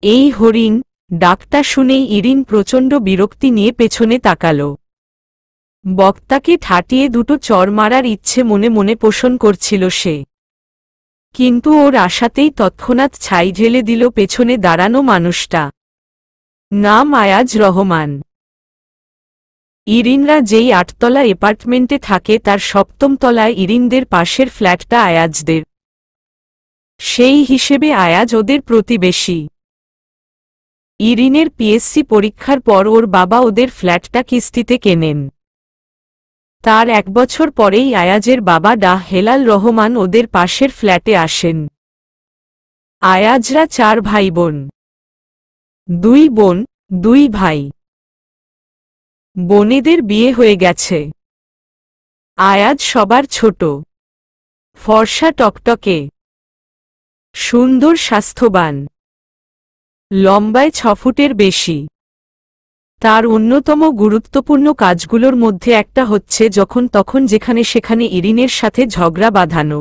এই হরিণ ডাকটা শুনেই ইরিন প্রচণ্ড বিরক্তি নিয়ে পেছনে তাকাল। বক্তাকে ঠাটিয়ে দুটো চড় মারার ইচ্ছে মনে মনে পোষণ করছিল সে, কিন্তু ওর আশাতেই তৎক্ষণাৎ ছাই ঢেলে দিল পেছনে দাঁড়ানো মানুষটা। নাম আয়াজ রহমান। ইরিনরা যেই ৮তলা অ্যাপার্টমেন্টে থাকে তার ৭ম তলায় ইরিনদের পাশের ফ্ল্যাটটা আয়াজদের। সেই হিসেবে আয়াজ ওদের প্রতিবেশী। ইরিনের পিএসসি পরীক্ষার পর ওর বাবা ওদের ফ্ল্যাটটা কিস্তিতে কেনেন। তার ১ বছর পরেই আয়াজের বাবা ডাহ হেলাল রহমান ওদের পাশের ফ্ল্যাটে আসেন। আয়াজরা ৪ ভাই বোন, ২ বোন ২ ভাই। বোনেদের বিয়ে হয়ে গেছে। আয়াজ সবার ছোট, ফর্সা টকটকে, সুন্দর, স্বাস্থ্যবান, লম্বায় ৬ ফুটের বেশি। তার অন্যতম গুরুত্বপূর্ণ কাজগুলোর মধ্যে একটা হচ্ছে যখন তখন যেখানে সেখানে ইরিনের সাথে ঝগড়া বাঁধানো।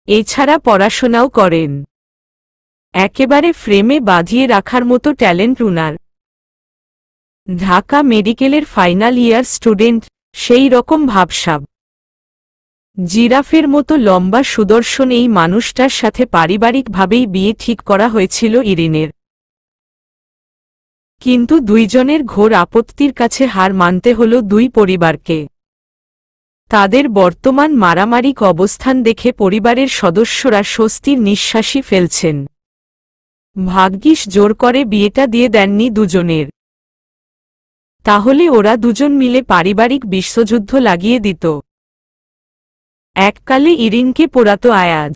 এছাড়া পড়াশোনাও করেন। একেবারে ফ্রেমে বাঁধিয়ে রাখার মতো ট্যালেন্ট উনার। ঢাকা মেডিকেলের ফাইনাল ইয়ার স্টুডেন্ট, সেই রকম ভাবসাব। জিরাফের মতো লম্বা সুদর্শন এই মানুষটার সাথে পারিবারিকভাবেই বিয়ে ঠিক করা হয়েছিল ইরিনের। কিন্তু দুইজনের ঘোর আপত্তির কাছে হার মানতে হল দুই পরিবারকে। তাদের বর্তমান মারামারিক অবস্থান দেখে পরিবারের সদস্যরা স্বস্তির নিঃশ্বাসই ফেলছেন। ভাগ্যিস জোর করে বিয়েটা দিয়ে দেননি দুজনের, তাহলে ওরা দুজন মিলে পারিবারিক বিশ্বযুদ্ধ লাগিয়ে দিত। এককালে ইরিনকে পোড়াতো আয়াজ,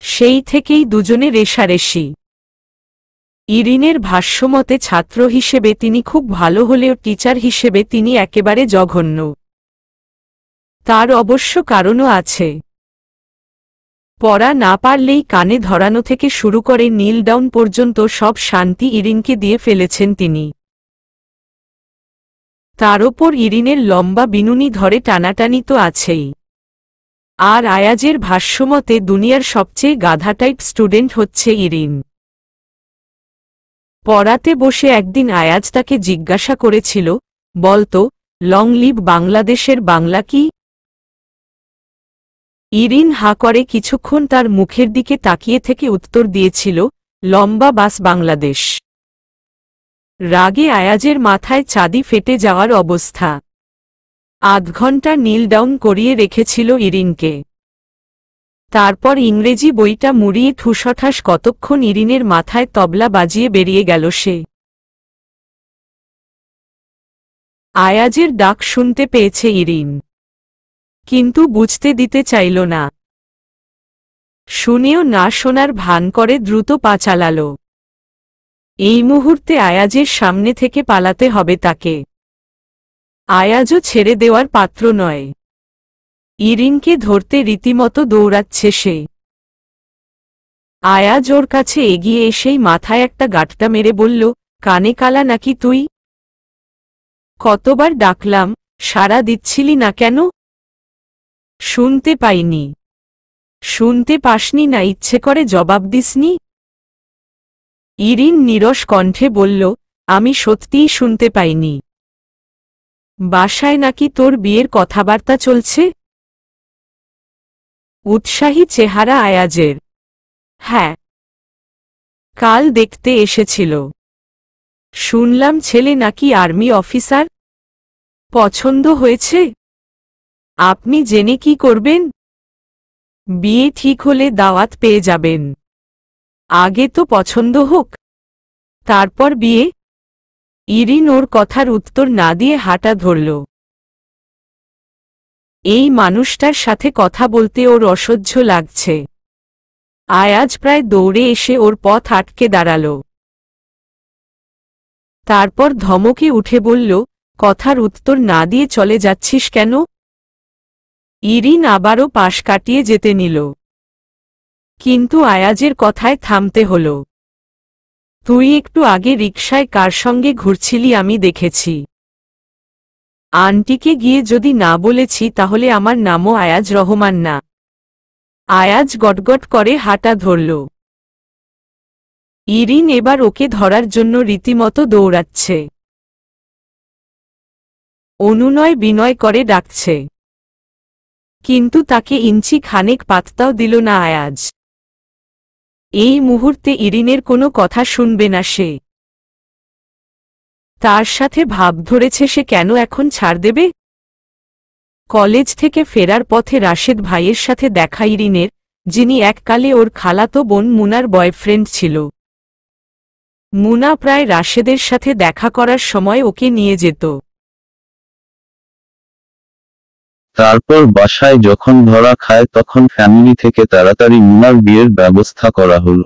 সেই থেকেই দুজনে রেষারেষি। ইরিনের ভাষ্যমতে ছাত্র হিসেবে তিনি খুব ভালো হলেও টিচার হিসেবে তিনি একেবারে জঘন্য। তার অবশ্য কারণও আছে। পড়া না পারলেই কানে ধরানো থেকে শুরু করে নীল ডাউন পর্যন্ত সব শান্তি ইরিনকে দিয়ে ফেলেছেন তিনি। তার ওপর ইরিনের লম্বা বিনুনি ধরে টানাটানি তো আছেই। আর আয়াজের ভাষ্যমতে দুনিয়ার সবচেয়ে গাধা টাইপ স্টুডেন্ট হচ্ছে ইরিন। পড়াতে বসে একদিন আয়াজ তাকে জিজ্ঞাসা করেছিল, বলতো, লং লিভ বাংলাদেশের বাংলা কি? ইরিন হা করে কিছুক্ষণ তার মুখের দিকে তাকিয়ে থেকে উত্তর দিয়েছিল, লম্বা বাস বাংলাদেশ। রাগে আয়াজের মাথায় চাঁদি ফেটে যাওয়ার অবস্থা। আধ ঘণ্টা নীল ডাউন করিয়ে রেখেছিল ইরিনকে। তারপর ইংরেজি বইটা মুড়িয়ে ঠুসঠাস কতক্ষণ ইরিনের মাথায় তবলা বাজিয়ে বেরিয়ে গেল সে। আয়াজের ডাক শুনতে পেয়েছে ইরিন, কিন্তু বুঝতে দিতে চাইল না। শুনেও না শোনার ভান করে দ্রুত পা চালাল। এই মুহূর্তে আয়াজের সামনে থেকে পালাতে হবে তাকে। আয়াজও ছেড়ে দেওয়ার পাত্র নয়। ইরিনকে ধরতে রীতিমতো দৌড়াচ্ছে সে। আয়াজ ওর কাছে এগিয়ে এসেই মাথায় একটা গাঁটটা মেরে বলল, কানে কালা নাকি তুই? কতবার ডাকলাম, সাড়া দিচ্ছিলি না কেন? শুনতে পাইনি। শুনতে পাসনি না ইচ্ছে করে জবাব দিসনি? ইরিন নীরস কণ্ঠে বলল, আমি সত্যিই শুনতে পাইনি। বাসায় নাকি তোর বিয়ের কথাবার্তা চলছে? উৎসাহী চেহারা আয়াজের। হ্যাঁ, কাল দেখতে এসেছিল। শুনলাম ছেলে নাকি আর্মি অফিসার। পছন্দ হয়েছে? আপনি জেনে কি করবেন? বিয়ে ঠিক হলে দাওয়াত পেয়ে যাবেন। আগে তো পছন্দ হোক, তারপর বিয়ে। ইরিন ওর কথার উত্তর না দিয়ে হাঁটা ধরল। এই মানুষটার সাথে কথা বলতে ওর অসহ্য লাগছে। আয়াজ প্রায় দৌড়ে এসে ওর পথ আটকে দাঁড়াল। তারপর ধমকে উঠে বলল, কথার উত্তর না দিয়ে চলে যাচ্ছিস কেন? ইরিন আবারও পাশ কাটিয়ে যেতে নিল, কিন্তু আয়াজের কথায় থামতে হল। তুই একটু আগে রিকশায় কার সঙ্গে ঘুরছিলি আমি দেখেছি। আন্টিকে গিয়ে যদি না বলেছি তাহলে আমার নামও আয়াজ রহমান না। আয়াজ গটগট করে হাঁটা ধরল। ইরিন এবার ওকে ধরার জন্য রীতিমতো দৌড়াচ্ছে, অনুনয় বিনয় করে ডাকছে, কিন্তু তাকে ইঞ্চি খানেক পাত্তাও দিল না আয়াজ। এই মুহূর্তে ইরিনের কোনো কথা শুনবে না সে। তার সাথে ভাব ধরেছে সে কেন এখন ছাড় দেবে? কলেজ থেকে ফেরার পথে রাশেদ ভাইয়ের সাথে দেখা ইরিনের, যিনি এককালে ওর খালাতো বোন মুনার বয়ফ্রেন্ড ছিল। মুনা প্রায় রাশেদের সাথে দেখা করার সময় ওকে নিয়ে যেত। তারপর বাসায় যখন ধরা খায় তখন ফ্যামিলি থেকে তাড়াতাড়ি মুনার বিয়ের ব্যবস্থা করা হলো।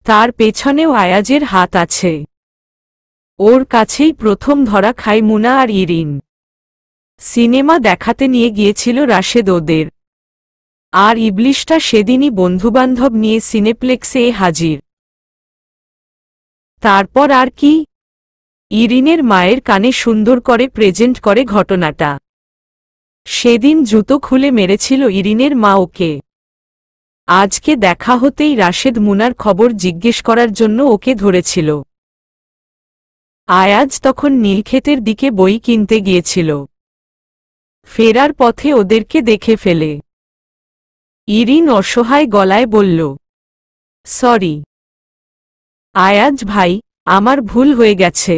তার পেছনেও আয়াজের হাত আছে। ওর কাছেই প্রথম ধরা খায় মুনা আর ইরিন। সিনেমা দেখাতে নিয়ে গিয়েছিল রাশেদ ওদের, আর ইবলিশটা সেদিনই বন্ধুবান্ধব নিয়ে সিনেপ্লেক্সে হাজির। তারপর আর কি? ইরিনের মায়ের কানে সুন্দর করে প্রেজেন্ট করে ঘটনাটা। সেদিন জুতো খুলে মেরেছিল ইরিনের মা ওকে। আজকে দেখা হতেই রাশেদ মুনার খবর জিজ্ঞেস করার জন্য ওকে ধরেছিল। আয়াজ তখন নীলক্ষেতের দিকে বই কিনতে গিয়েছিল। ফেরার পথে ওদেরকে দেখে ফেলে। ইরিন অসহায় গলায় বলল, সরি আয়াজ ভাই, আমার ভুল হয়ে গেছে।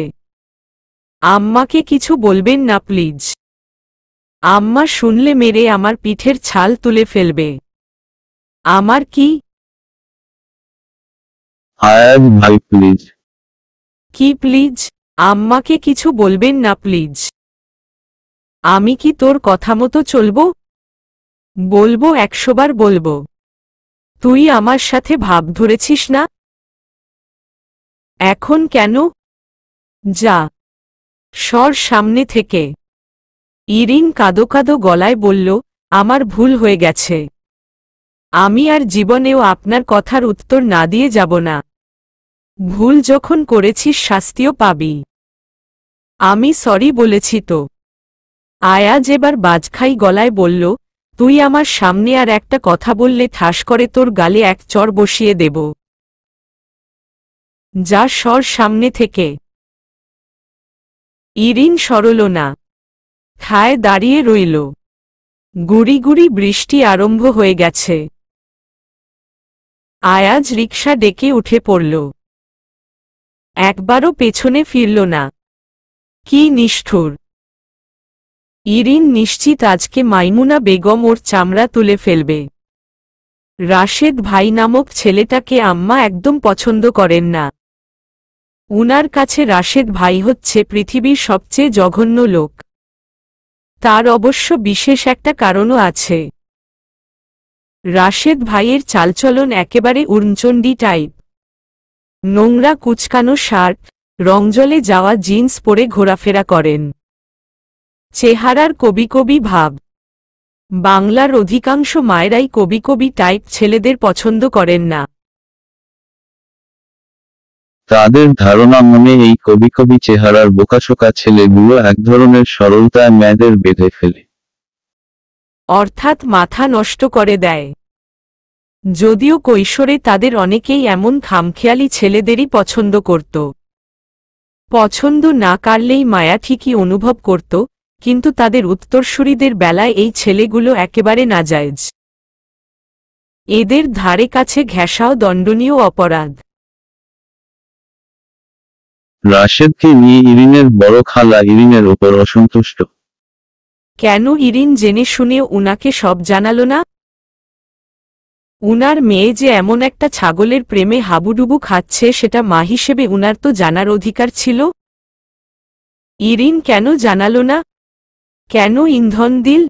আম্মাকে কিছু বলবেন না প্লিজ। আম্মা শুনলে মেরে আমার পিঠের ছাল তুলে ফেলবে। আমার কি? আয়াজ ভাই প্লিজ। কি প্লিজ? আম্মাকে কিছু বলবেন না প্লিজ। আমি কি তোর কথা মতো চলব? বলবো, 100 বার বলবো। তুই আমার সাথে ভাব ধরেছিস না? এখন কেন? যা সর সামনে থেকে। ইরিন কাঁদো কাঁদো গলায় বলল, আমার ভুল হয়ে গেছে। আমি আর জীবনেও আপনার কথার উত্তর না দিয়ে যাব না। ভুল যখন করেছিস শাস্তিও পাবি। আমি সরি বলেছি তো। আয়াজ এবার বাজখাই গলায় বলল, তুই আমার সামনে আর একটা কথা বললে ঠাস করে তোর গালে এক চড় বসিয়ে দেব। যা সর সামনে থেকে। ইরিন সরল না, ঠায় দাঁড়িয়ে রইল। গুড়ি গুড়ি বৃষ্টি আরম্ভ হয়ে গেছে। আয়াজ রিকশা ডেকে উঠে পড়ল। একবারও পেছনে ফিরল না। কি নিষ্ঠুর! ইরিন নিশ্চিত আজকে মাইমুনা বেগম ওর চামড়া তুলে ফেলবে। রাশেদ ভাই নামক ছেলেটাকে আম্মা একদম পছন্দ করেন না। উনার কাছে রাশেদ ভাই হচ্ছে পৃথিবীর সবচেয়ে জঘন্য লোক। তার অবশ্য বিশেষ একটা কারণও আছে। রাশেদ ভাইয়ের চালচলন একেবারে উড়নচণ্ডী টাইপ। নোংরা কুচকানো শার্ট, রংজলে যাওয়া জিন্স পরে ঘোরাফেরা করেন। চেহারার কবি কবি ভাব। বাংলার অধিকাংশ মায়েরাই কবি কবি টাইপ ছেলেদের পছন্দ করেন না। তাদের ধারণা মনে এই কবি কবি চেহারার বোকাশোকা ছেলেগুলো এক ধরনের সরলতায় মেয়েদের বেঁধে ফেলে, অর্থাৎ মাথা নষ্ট করে দেয়। যদিও কৈশোরে তাদের অনেকেই এমন খামখেয়ালি ছেলেদেরই পছন্দ করত। পছন্দ না করলেই মায়া ঠিকই অনুভব করত, কিন্তু তাদের উত্তরসূরিদের বেলায় এই ছেলেগুলো একেবারে নাজায়েজ। এদের ধারে কাছে ঘেঁষাও দণ্ডনীয় অপরাধ। রাশেদকে নিয়ে ইরিনের বড় খালা ইরিনের ওপর অসন্তুষ্ট। কেন ইরিন জেনে শুনেও উনাকে সব জানালো না? উনার মেয়ে যে এমন একটা ছাগলের প্রেমে হাবুডুবু খাচ্ছে সেটা মা হিসেবে উনার তো জানার অধিকার ছিল। ইরিন কেন জানালো না? কেন ইন্ধন দিল?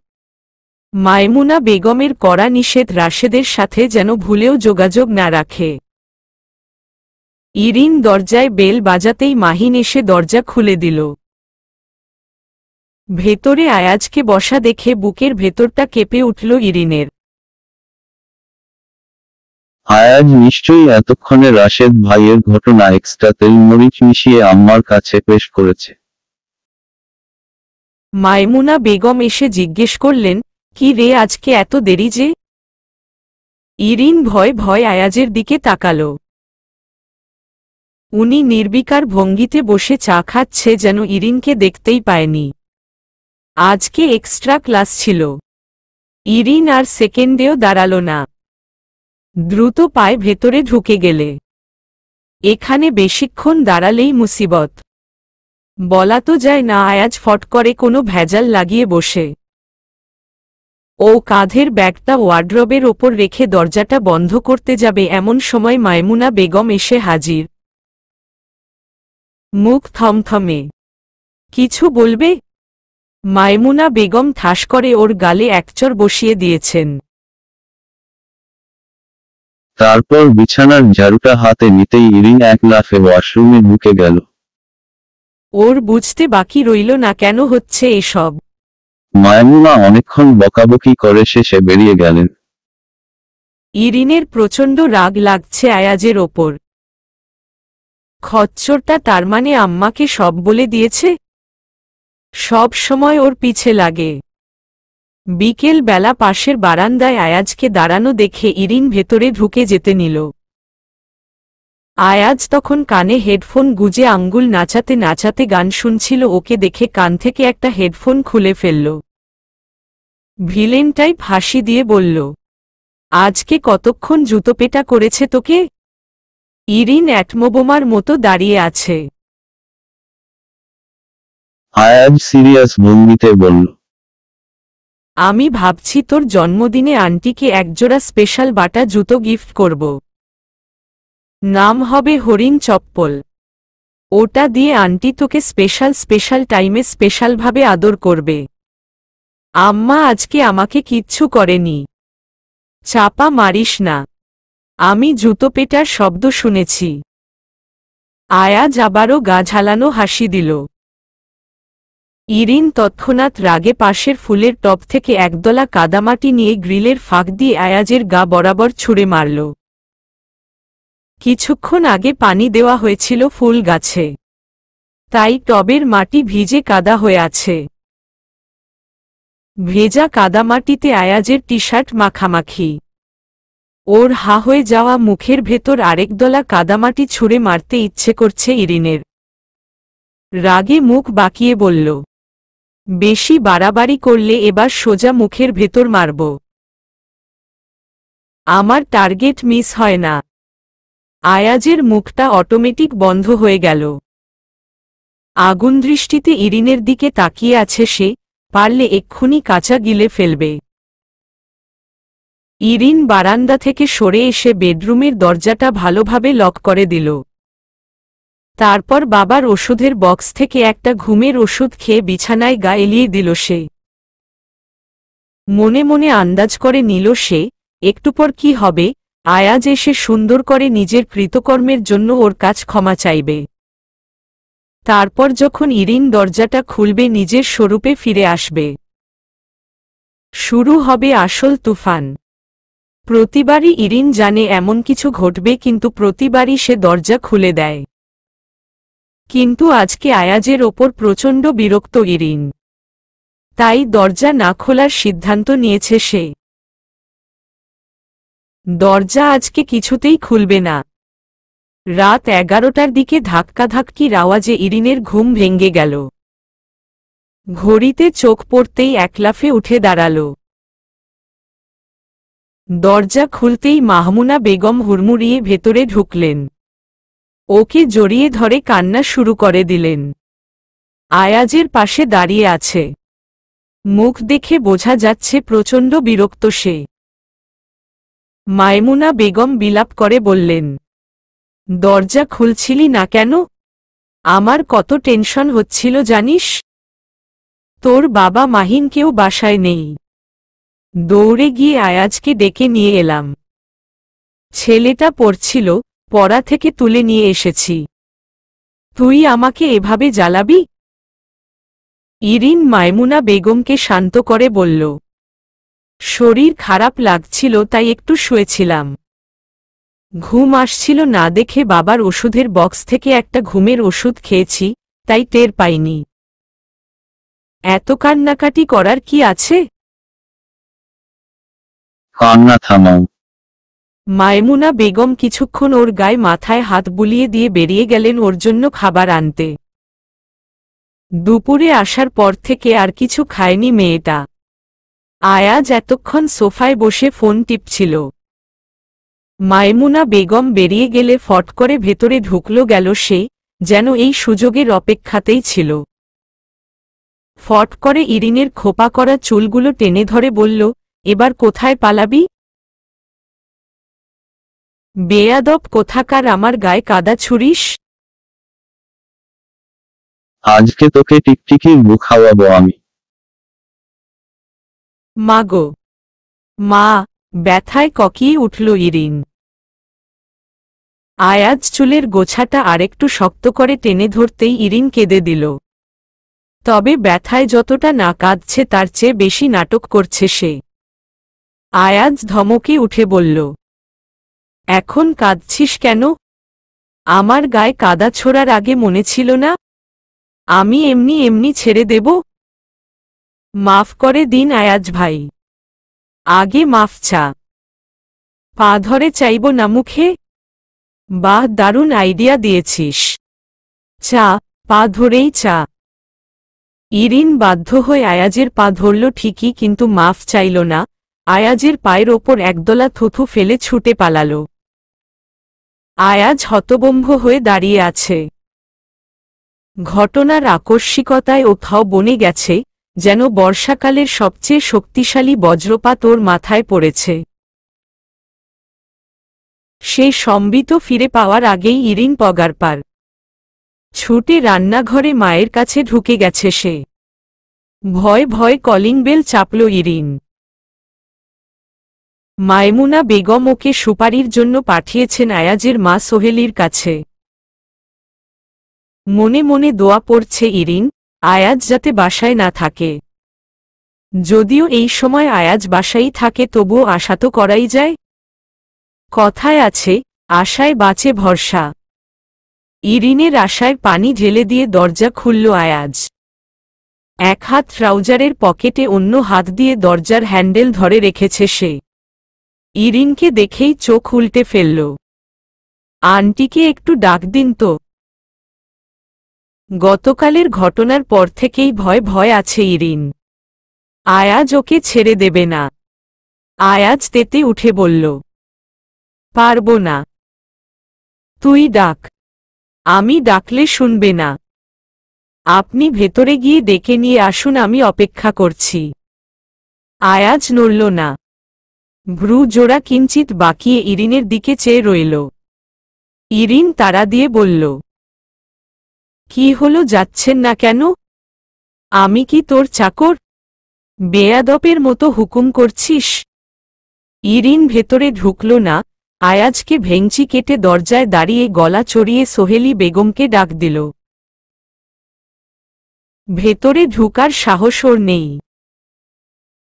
মাইমুনা বেগমের কড়া নিষেধ রাশেদের সাথে যেন ভুলেও যোগাযোগ না রাখে। ইরিন দরজায় বেল বাজাতেই মাহিন এসে দরজা খুলে দিল। ভেতরে আয়াজকে বসা দেখে বুকের ভেতরটা কেঁপে উঠল ইরিনের। আয়াজ নিশ্চয়ই এতক্ষণে রাশেদ ভাইয়ের ঘটনা এক্সট্রা তেল মরিচ মিশিয়ে আম্মার কাছে পেশ করেছে। মাইমুনা বেগম এসে জিজ্ঞেস করলেন, কি রে আজকে এত দেরি যে? ইরিন ভয় ভয় আয়াজের দিকে তাকাল। উনি নির্বিকার ভঙ্গিতে বসে চা খাচ্ছে, যেন ইরিনকে দেখতেই পায়নি। আজকে এক্সট্রা ক্লাস ছিল। ইরিন আর সেকেন্ডেও দাঁড়াল না। দ্রুত পায়ে ভেতরে ঢুকে গেলে। এখানে বেশিক্ষণ দাঁড়ালেই মুসিবত। বলা তো যায় না আয়াজ ফট করে কোনো ভেজাল লাগিয়ে বসে। ও কাঁধের ব্যাগটা ওয়ার্ড্রবের ওপর রেখে দরজাটা বন্ধ করতে যাবে, এমন সময় মাইমুনা বেগম এসে হাজির। মুখ থমথমে। কিছু বলবে? মাইমুনা বেগম ঠাস করে ওর গালে একচড় বসিয়ে দিয়েছেন। তারপর বিছানার ঝাড়ুটা হাতে নিতেই ইরিন এক লাফে ওয়াশরুমে ঢুকে গেল। ওর বুঝতে বাকি রইল না কেন হচ্ছে এসব। মায়মুনা অনেকক্ষণ বকাবকি করে শেষে বেরিয়ে গেলেন। ইরিনের প্রচণ্ড রাগ লাগছে আয়াজের ওপর। খচ্চরটা তার মানে আম্মাকে সব বলে দিয়েছে। সব সময় ওর পিছে লাগে। বিকেল বেলা পাশের বারান্দায় আয়াজকে দাঁড়ানো দেখে ইরিন ভেতরে ঢুকে যেতে নিল। আয়াজ তখন কানে হেডফোন গুজে আঙ্গুল নাচাতে নাচাতে গান শুনছিল। ওকে দেখে কান থেকে একটা হেডফোন খুলে ফেলল। ভিলেন টাইপ হাসি দিয়ে বলল, আজকে কতক্ষণ জুতোপেটা করেছে তোকে? ইরিন অ্যাটমোবোমার মতো দাঁড়িয়ে আছে। আয়াজ সিরিয়াস ভঙ্গিতে বলল, আমি ভাবছি তোর জন্মদিনে আন্টিকে একজোড়া স্পেশাল বাটা জুতো গিফট করব। নাম হবে হরিণ চপ্পল। ওটা দিয়ে আন্টি তোকে স্পেশাল টাইমে স্পেশালভাবে আদর করবে। আম্মা আজকে আমাকে কিচ্ছু করেনি। চাপা মারিস না। আমি জুতো পেটার শব্দ শুনেছি। আয়াজ আবারও গা ঝালানো হাসি দিল। ইরিন তৎক্ষণাৎ রাগে পাশের ফুলের টব থেকে একদলা কাদামাটি নিয়ে গ্রিলের ফাঁক দিয়ে আয়াজের গা বরাবর ছুঁড়ে মারল। কিছুক্ষণ আগে পানি দেওয়া হয়েছিল ফুল গাছে, তাই টবের মাটি ভিজে কাদা হয়ে আছে। ভেজা কাদামাটিতে আয়াজের টি শার্ট মাখামাখি। ওর হা হয়ে যাওয়া মুখের ভেতর আরেকদলা কাদামাটি ছুঁড়ে মারতে ইচ্ছে করছে ইরিনের। রাগে মুখ বাঁকিয়ে বলল, বেশি বাড়াবাড়ি করলে এবার সোজা মুখের ভেতর মারব। আমার টার্গেট মিস হয় না। আয়াজের মুখটা অটোমেটিক বন্ধ হয়ে গেল। আগুন দৃষ্টিতে ইরিনের দিকে তাকিয়ে আছে সে, পারলে এক্ষুনি কাঁচা গিলে ফেলবে। ইরিন বারান্দা থেকে সরে এসে বেডরুমের দরজাটা ভালোভাবে লক করে দিল। তারপর বাবার ওষুধের বক্স থেকে একটা ঘুমের ওষুধ খেয়ে বিছানায় গা এলিয়ে দিল সে। মনে মনে আন্দাজ করে নিল সে, একটু পর কি হবে, আয়াজ এসে সুন্দর করে নিজের কৃতকর্মের জন্য ওর কাছ ক্ষমা চাইবে। তারপর যখন ইরিন দরজাটা খুলবে নিজের স্বরূপে ফিরে আসবে। শুরু হবে আসল তুফান। প্রতিবারই ইরিন জানে এমন কিছু ঘটবে, কিন্তু প্রতিবারই সে দরজা খুলে দেয়। কিন্তু আজকে আয়াজের ওপর প্রচণ্ড বিরক্ত ইরিন, তাই দরজা না খোলার সিদ্ধান্ত নিয়েছে সে। দরজা আজকে কিছুতেই খুলবে না। রাত 11টার দিকে ধাক্কাধাক্কির আওয়াজে ইরিনের ঘুম ভেঙে গেল। ঘড়িতে চোখ পড়তেই একলাফে উঠে দাঁড়াল। দরজা খুলতেই মাহমুনা বেগম হুড়মুড়িয়ে ভেতরে ঢুকলেন। ওকে জড়িয়ে ধরে কান্না শুরু করে দিলেন। আয়াজের পাশে দাঁড়িয়ে আছে। মুখ দেখে বোঝা যাচ্ছে প্রচণ্ড বিরক্ত সে। মাইমুনা বেগম বিলাপ করে বললেন, দরজা খুলছিলি না কেন? আমার কত টেনশন হচ্ছিল জানিস? তোর বাবা মাহিনকেও বাসায় নেই। দৌড়ে গিয়ে আয়াজকে ডেকে নিয়ে এলাম। ছেলেটা পড়ছিল, পড়া থেকে তুলে নিয়ে এসেছি। তুই আমাকে এভাবে জ্বালাবি? ইরিন মাইমুনা বেগমকে শান্ত করে বলল, শরীর খারাপ লাগছিল তাই একটু শুয়েছিলাম। ঘুম আসছিল না দেখে বাবার ওষুধের বক্স থেকে একটা ঘুমের ওষুধ খেয়েছি, তাই টের পাইনি। এত কান্নাকাটি করার কি আছে? কান্না থামাও। মায়মুনা বেগম কিছুক্ষণ ওর গায়ে মাথায় হাত বুলিয়ে দিয়ে বেরিয়ে গেলেন ওর জন্য খাবার আনতে। দুপুরে আসার পর থেকে আর কিছু খায়নি মেয়েটা। আয়াজ এতক্ষণ সোফায় বসে ফোন টিপছিল। মায়মুনা বেগম বেরিয়ে গেলে ফট করে ভেতরে ঢুকল গেল সে, যেন এই সুযোগের অপেক্ষাতেই ছিল। ফট করে ইরিনের খোপা করা চুলগুলো টেনে ধরে বলল, এবার কোথায় পালাবি? বেয়াদব কোথাকার, আমার গায়ে কাদা ছুরিস? আজকে তোকে টিকটিকির গু খাওয়াবো আমি। মাগো, মা! ব্যথায় ককিয়ে উঠল ইরিন। আয়াজ চুলের গোছাটা আরেকটু শক্ত করে টেনে ধরতেই ইরিন কেঁদে দিল। তবে ব্যথায় যতটা না কাঁদছে তার চেয়ে বেশি নাটক করছে সে। আয়াজ ধমকে উঠে বলল, এখন কাঁদছিস কেন? আমার গায়ে কাদা ছোড়ার আগে মনে ছিল না আমি এমনি এমনি ছেড়ে দেব? মাফ করে দিন আয়াজ ভাই, আগে মাফ চা। পা ধরে চাইব না মুখে? বাহ, দারুণ আইডিয়া দিয়েছিস। চা, পা ধরেই চা। ইরিন বাধ্য হয়ে আয়াজের পা ধরল ঠিকই, কিন্তু মাফ চাইল না। আয়াজের পায়ের ওপর একদলা থুথু ফেলে ছুটে পালাল। আয়াজ হতবম্ব হয়ে দাঁড়িয়ে আছে। ঘটনার আকস্মিকতায় ওথাও বনে গেছে, যেন বর্ষাকালের সবচেয়ে শক্তিশালী বজ্রপাত ওর মাথায় পড়েছে। সে সম্বিত ফিরে পাওয়ার আগেই ইরিন পগারপার। ছুটে রান্নাঘরে মায়ের কাছে ঢুকে গেছে সে। ভয় ভয় কলিং বেল চাপল ইরিন। মায়মুনা বেগম ওকে সুপারির জন্য পাঠিয়েছেন আয়াজের মা সোহেলির কাছে। মনে মনে দোয়া পড়ছে ইরিন, আয়াজ যাতে বাসায় না থাকে। যদিও এই সময় আয়াজ বাসায় থাকে, তবুও আশা তো করাই যায়। কথায় আছে, আশায় বাঁচে ভরসা। ইরিনের আশায় পানি ঢেলে দিয়ে দরজা খুলল আয়াজ। এক হাত ট্রাউজারের পকেটে, অন্য হাত দিয়ে দরজার হ্যান্ডেল ধরে রেখেছে সে। ইরিনকে দেখেই চোখ উল্টে ফেলল। আন্টিকে একটু ডাক দিন তো। গতকালের ঘটনার পর থেকেই ভয় ভয় আছে ইরিন। আয়াজ ওকে ছেড়ে দেবে না। আয়াজ তেতে উঠে বলল, পারব না। তুই ডাক। আমি ডাকলে শুনবে না। আপনি ভেতরে গিয়ে ডেকে নিয়ে আসুন, আমি অপেক্ষা করছি। আয়াজ নড়ল না। ভ্রু জোড়া কিঞ্চিত বাঁকিয়ে ইরিনের দিকে চেয়ে রইল। ইরিন তাড়া দিয়ে বলল, কি হলো, যাচ্ছেন না কেন? আমি কি তোর চাকর? বেয়াদপের মতো হুকুম করছিস? ইরিন ভেতরে ঢুকল না। আয়াজকে ভেঙচি কেটে দরজায় দাঁড়িয়ে গলা চড়িয়ে সোহেলি বেগমকে ডাক দিল। ভেতরে ঢুকার সাহস ওর নেই।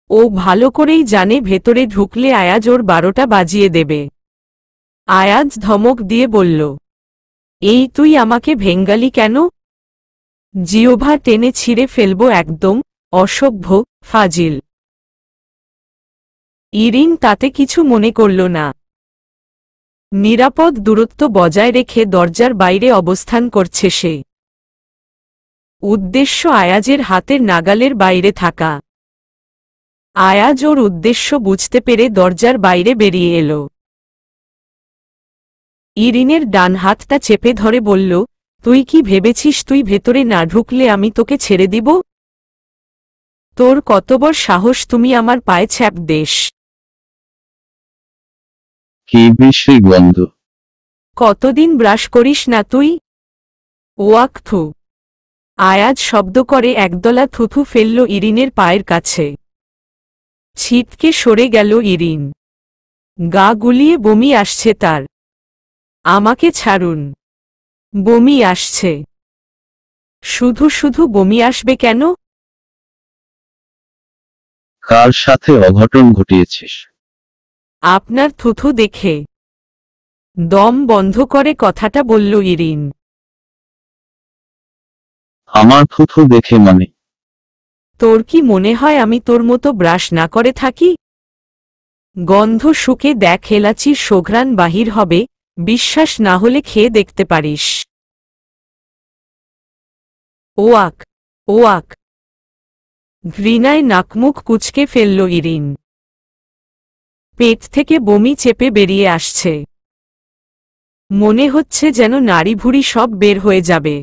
ও ভালো করেই জানে ভেতরে ঢুকলে আয়াজ ওর 12টা বাজিয়ে দেবে। আয়াজ ধমক দিয়ে বলল, এই তুই আমাকে ভেঙ্গালি কেন? জিওভা টেনে ছিঁড়ে ফেলব একদম, অসভ্য, ফাজিল। ইরিন তাতে কিছু মনে করল না। নিরাপদ দূরত্ব বজায় রেখে দরজার বাইরে অবস্থান করছে সে। উদ্দেশ্য আয়াজের হাতের নাগালের বাইরে থাকা। আয়াজ ওর উদ্দেশ্য বুঝতে পেরে দরজার বাইরে বেরিয়ে এল। ইরিনের ডান হাতটা চেপে ধরে বলল, তুই কি ভেবেছিস তুই ভেতরে না ঢুকলে আমি তোকে ছেড়ে দিব? তোর কত বড় সাহস, তুমি আমার পায়ে ছ্যাপ দেশ? কি বিশ্রী গন্ধ। কতদিন ব্রাশ করিস না তুই? ওয়াক থু। আয়াজ শব্দ করে একদলা থুথু ফেলল ইরিনের পায়ের কাছে। ছিটকে সরে গেল ইরিন। গা গুলিয়ে বমি আসছে তার। আমাকে ছাড়ুন। বমি আসছে। শুধু শুধু বমি আসবে কেন? কার সাথে অঘটন ঘটিয়েছিস? আপনার থুথু দেখে। দম বন্ধ করে কথাটা বলল ইরিন। আমার থুথু দেখে মানে? তোর কি মনে হয় আমি তোর মতো ব্রাশ না করে থাকি? গন্ধ শুকে দেখ এলাচির সুঘ্রাণ বাহির হবে, বিশ্বাস না হলে খেয়ে দেখতে পারিস। Walk walk. ঘৃণায় নাকমুখ কুঁচকে ফেলল ইরিন। পেট থেকে বমি চেপে বেরিয়ে আসছে। মনে হচ্ছে যেন নাড়িভুড়ি সব বের হয়ে যাবে।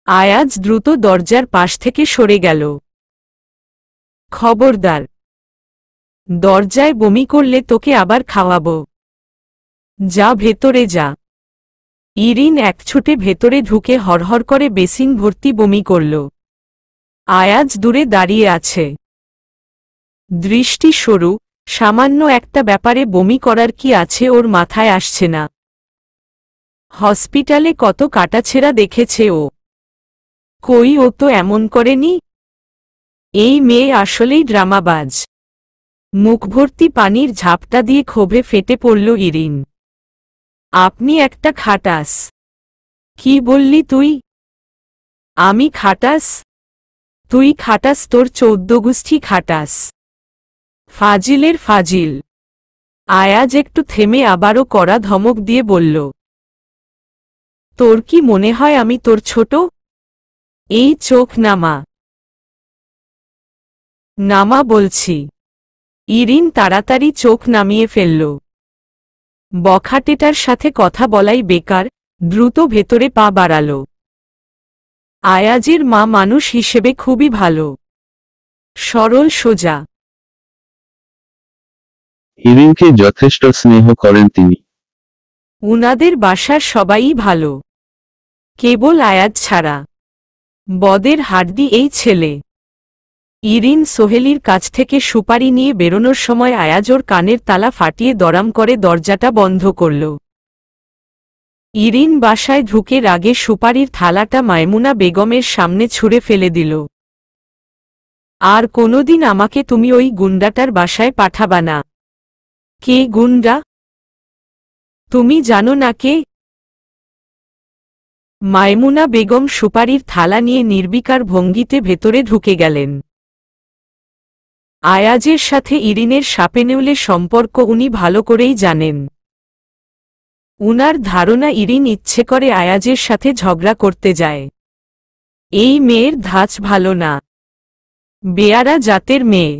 আয়াজ দ্রুত দরজার পাশ থেকে সরে গেল। খবরদার, দরজায় বমি করলে তোকে আবার খাওয়াবো। যা ভেতরে যা। ইরিন একছুটে ভেতরে ঢুকে হরহর করে বেসিন ভর্তি বমি করল। আয়াজ দূরে দাঁড়িয়ে আছে। দৃষ্টি সরু, সামান্য একটা ব্যাপারে বমি করার কি আছে ওর মাথায় আসছে না। হসপিটালে কত কাটাছেঁড়া দেখেছে ও। কই, ও তো এমন করেনি। এই মেয়ে আসলেই ড্রামাবাজ। মুখভর্তি পানির ঝাপটা দিয়ে ক্ষোভে ফেটে পড়ল ইরিন। আপনি একটা খাটাস। কি বললি তুই? আমি খাটাস? তুই খাটাস, তোর 14 গোষ্ঠী খাটাস। ফাজিলের ফাজিল। আয়াজ একটু থেমে আবারও কড়া ধমক দিয়ে বলল, তোর কি মনে হয় আমি তোর ছোট? এই চোখ নামা। নামা বলছি। ইরিন তাড়াতাড়ি চোখ নামিয়ে ফেলল। বখাটেটার সাথে কথা বলাই বেকার, দ্রুত ভেতরে পা বাড়াল। আয়াজের মা মানুষ হিসেবে খুবই ভালো, সরল সোজা। ইরিনকে যথেষ্ট স্নেহ করেন তিনি। উনাদের বাসার সবাই ভালো, কেবল আয়াজ ছাড়া। বদের হাড্ডি এই ছেলে। ইরিন সোহেলির কাছ থেকে সুপারি নিয়ে বেরোনোর সময় আয়াজ ওর কানের তালা ফাটিয়ে দরাম করে দরজাটা বন্ধ করল। ইরিন বাসায় ঢুকে রাগে সুপারির থালাটা মাইমুনা বেগমের সামনে ছুঁড়ে ফেলে দিল। আর কোনোদিন আমাকে তুমি ওই গুন্ডাটার বাসায় পাঠাবা না। কে গুন্ডা? তুমি জানো না কে? মাইমুনা বেগম সুপারির থালা নিয়ে নির্বিকার ভঙ্গিতে ভেতরে ঢুকে গেলেন। আয়াজের সাথে ইরিনের সাপেনেউলে সম্পর্ক উনি ভালো করেই জানেন। উনার ধারণা ইরিন ইচ্ছে করে আয়াজের সাথে ঝগড়া করতে যায়। এই মেয়ের ধাঁচ ভালো না, বেয়ারা জাতের মেয়ে।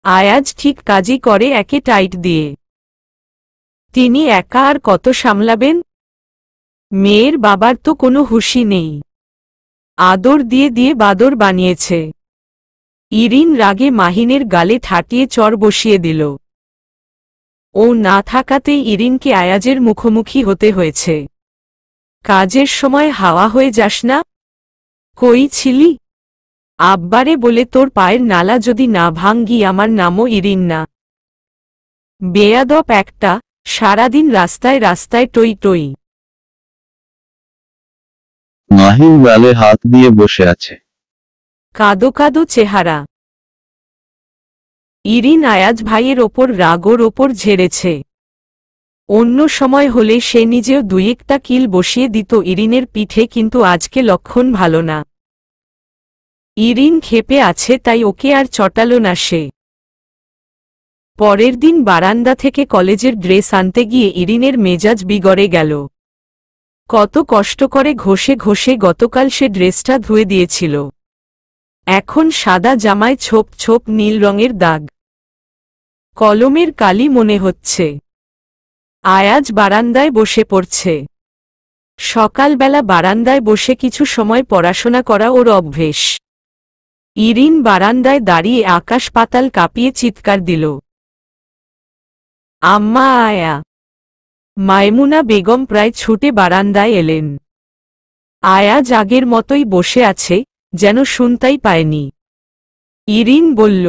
আয়াজ ঠিক কাজই করে একে টাইট দিয়ে। তিনি একা আর কত সামলাবেন? মেয়ের বাবার তো কোনো হুঁশই নেই। আদর দিয়ে দিয়ে বাদর বানিয়েছে। ইরিন রাগে মাহিনের গালে ঠাটিয়ে চর বসিয়ে দিল। ও না থাকাতেই ইরিনকে আয়াজের মুখোমুখি হতে হয়েছে। কাজের সময় হাওয়া হয়ে যাস না। কই ছিলি? আব্বারে বলে তোর পায়ের নালা যদি না ভাঙ্গি, আমার নামও ইরিন না। বেয়াদব একটা, সারাদিন রাস্তায় রাস্তায় টই টই। মাহিন গালে হাত দিয়ে বসে আছে। কাদো কাদো চেহারা। ইরিন আয়াজ ভাইয়ের ওপর রাগর ওপর ঝেড়েছে। অন্য সময় হলে সে নিজেও দুই একটা কিল বসিয়ে দিত ইরিনের পিঠে, কিন্তু আজকে লক্ষণ ভালো না। ইরিন ক্ষেপে আছে তাই ওকে আর চটাল না সে। পরের দিন বারান্দা থেকে কলেজের ড্রেস আনতে গিয়ে ইরিনের মেজাজ বিগড়ে গেল। কত কষ্ট করে ঘষে ঘষে গতকাল সে ড্রেসটা ধুয়ে দিয়েছিল। এখন সাদা জামায় ছোপ ছোপ নীল রঙের দাগ। কলমের কালি মনে হচ্ছে। আয়াজ বারান্দায় বসে পড়ছে। সকালবেলা বারান্দায় বসে কিছু সময় পড়াশোনা করা ওর অভ্যেস। ইরিন বারান্দায় দাঁড়িয়ে আকাশ পাতাল কাঁপিয়ে চিৎকার দিল, আম্মা আয়া। মাইমুনা বেগম প্রায় ছুটে বারান্দায় এলেন। আয়াজ আগের মতোই বসে আছে, যেন শুনতেই পায়নি। ইরিন বলল,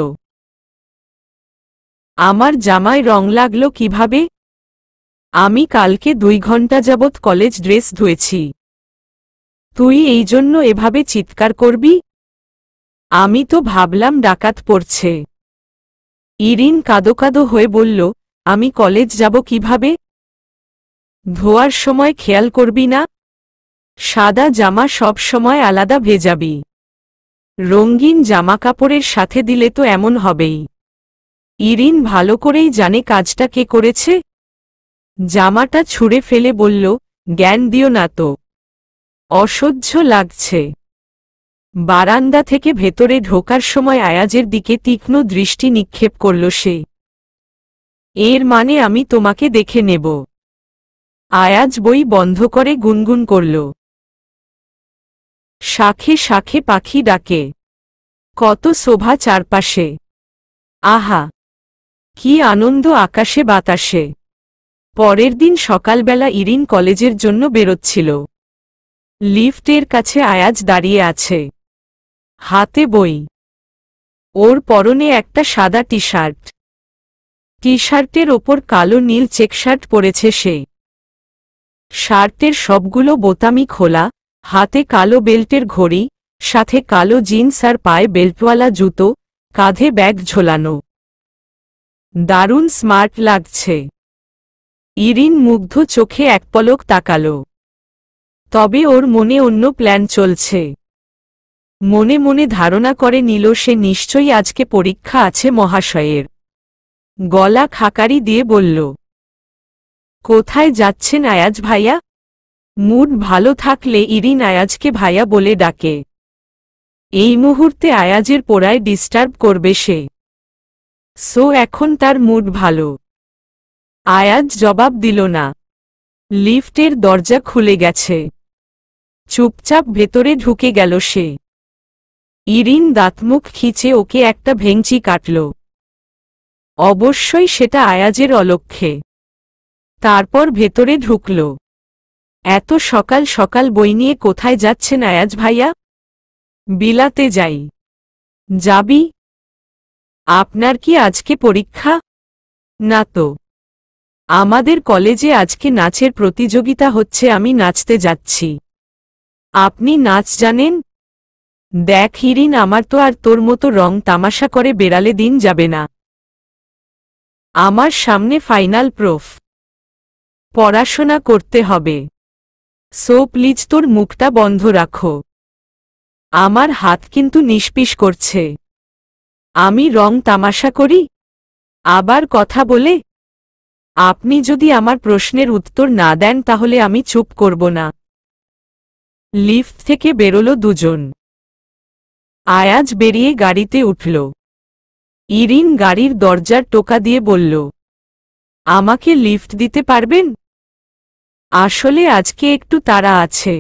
আমার জামায় রং লাগলো কিভাবে? আমি কালকে 2 ঘন্টা যাবৎ কলেজ ড্রেস ধুয়েছি। তুই এই জন্য এভাবে চিৎকার করবি? আমি তো ভাবলাম ডাকাত পড়ছে। ইরিন কাদো কাদো হয়ে বলল, আমি কলেজ যাব কিভাবে? ধোয়ার সময় খেয়াল করবি না? সাদা জামা সব সময় আলাদা ভেজাবি। রঙিন জামাকাপড়ের সাথে দিলে তো এমন হবেই। ইরিন ভালো করেই জানে কাজটা কে করেছে। জামাটা ছুঁড়ে ফেলে বলল, জ্ঞান দিও না তো, অসহ্য লাগছে। বারান্দা থেকে ভেতরে ঢোকার সময় আয়াজের দিকে তীক্ষ্ণ দৃষ্টি নিক্ষেপ করল সে। এর মানে আমি তোমাকে দেখে নেব। আয়াজ বই বন্ধ করে গুনগুন করল, শাখে শাখে পাখি ডাকে, কত শোভা চারপাশে, আহা কি আনন্দ আকাশে বাতাসে। পরের দিন সকালবেলা ইরিন কলেজের জন্য বেরোচ্ছিল। লিফটের কাছে আয়াজ দাঁড়িয়ে আছে, হাতে বই। ওর পরনে একটা সাদা টি শার্ট, টি শার্টের ওপর কালো নীল চেক শার্ট পরেছে সে। শার্টের সবগুলো বোতামই খোলা, হাতে কালো বেল্টের ঘড়ি, সাথে কালো জিন্স আর পায়ে বেল্টওয়ালা জুতো, কাঁধে ব্যাগ ঝোলানো। দারুণ স্মার্ট লাগছে। ইরিন মুগ্ধ চোখে এক পলক তাকাল। তবে ওর মনে অন্য প্ল্যান চলছে। মনে মনে ধারণা করে নিল সে নিশ্চয়ই আজকে পরীক্ষা আছে মহাশয়ের। গলা খাকারি দিয়ে বলল, কোথায় যাচ্ছেন আয়াজ ভাইয়া? মুড ভালো থাকলে ইরিন আয়াজকে ভাইয়া বলে ডাকে। এই মুহূর্তে আয়াজের পড়ায় ডিস্টার্ব করবে সে, সো এখন তার মুড ভালো। আয়াজ জবাব দিল না। লিফটের দরজা খুলে গেছে। চুপচাপ ভেতরে ঢুকে গেল সে। ইরিন দাঁতমুখ খিচে ওকে একটা ভেঙচি কাটল। অবশ্যই সেটা আয়াজের অলক্ষ্যে। তারপর ভেতরে ঢুকল। এত সকাল সকাল বই নিয়ে কোথায় যাচ্ছেন আয়াজ ভাইয়া? বিলাতে যাই। যাবি? আপনার কি আজকে পরীক্ষা? না তো, আমাদের কলেজে আজকে নাচের প্রতিযোগিতা হচ্ছে, আমি নাচতে যাচ্ছি। আপনি নাচ জানেন? দেখ ইরিন, আমার তো আর তোর মতো রং তামাশা করে বেড়ালে দিন যাবে না। আমার সামনে ফাইনাল প্রুফ, পড়াশোনা করতে হবে। সো প্লিজ তোর মুখটা বন্ধ রাখো। আমার হাত কিন্তু নিষ্পিস করছে। আমি রং তামাশা করি? আবার কথা বলে? আপনি যদি আমার প্রশ্নের উত্তর না দেন তাহলে আমি চুপ করব না। লিফট থেকে বেরোল দুজন। আয়াজ বেরিয়ে গাড়িতে উঠল। ইরিন গাড়ির দরজার টোকা দিয়ে বলল, আমাকে লিফট দিতে পারবেন? আসলে আজকে একটু তাড়া আছে।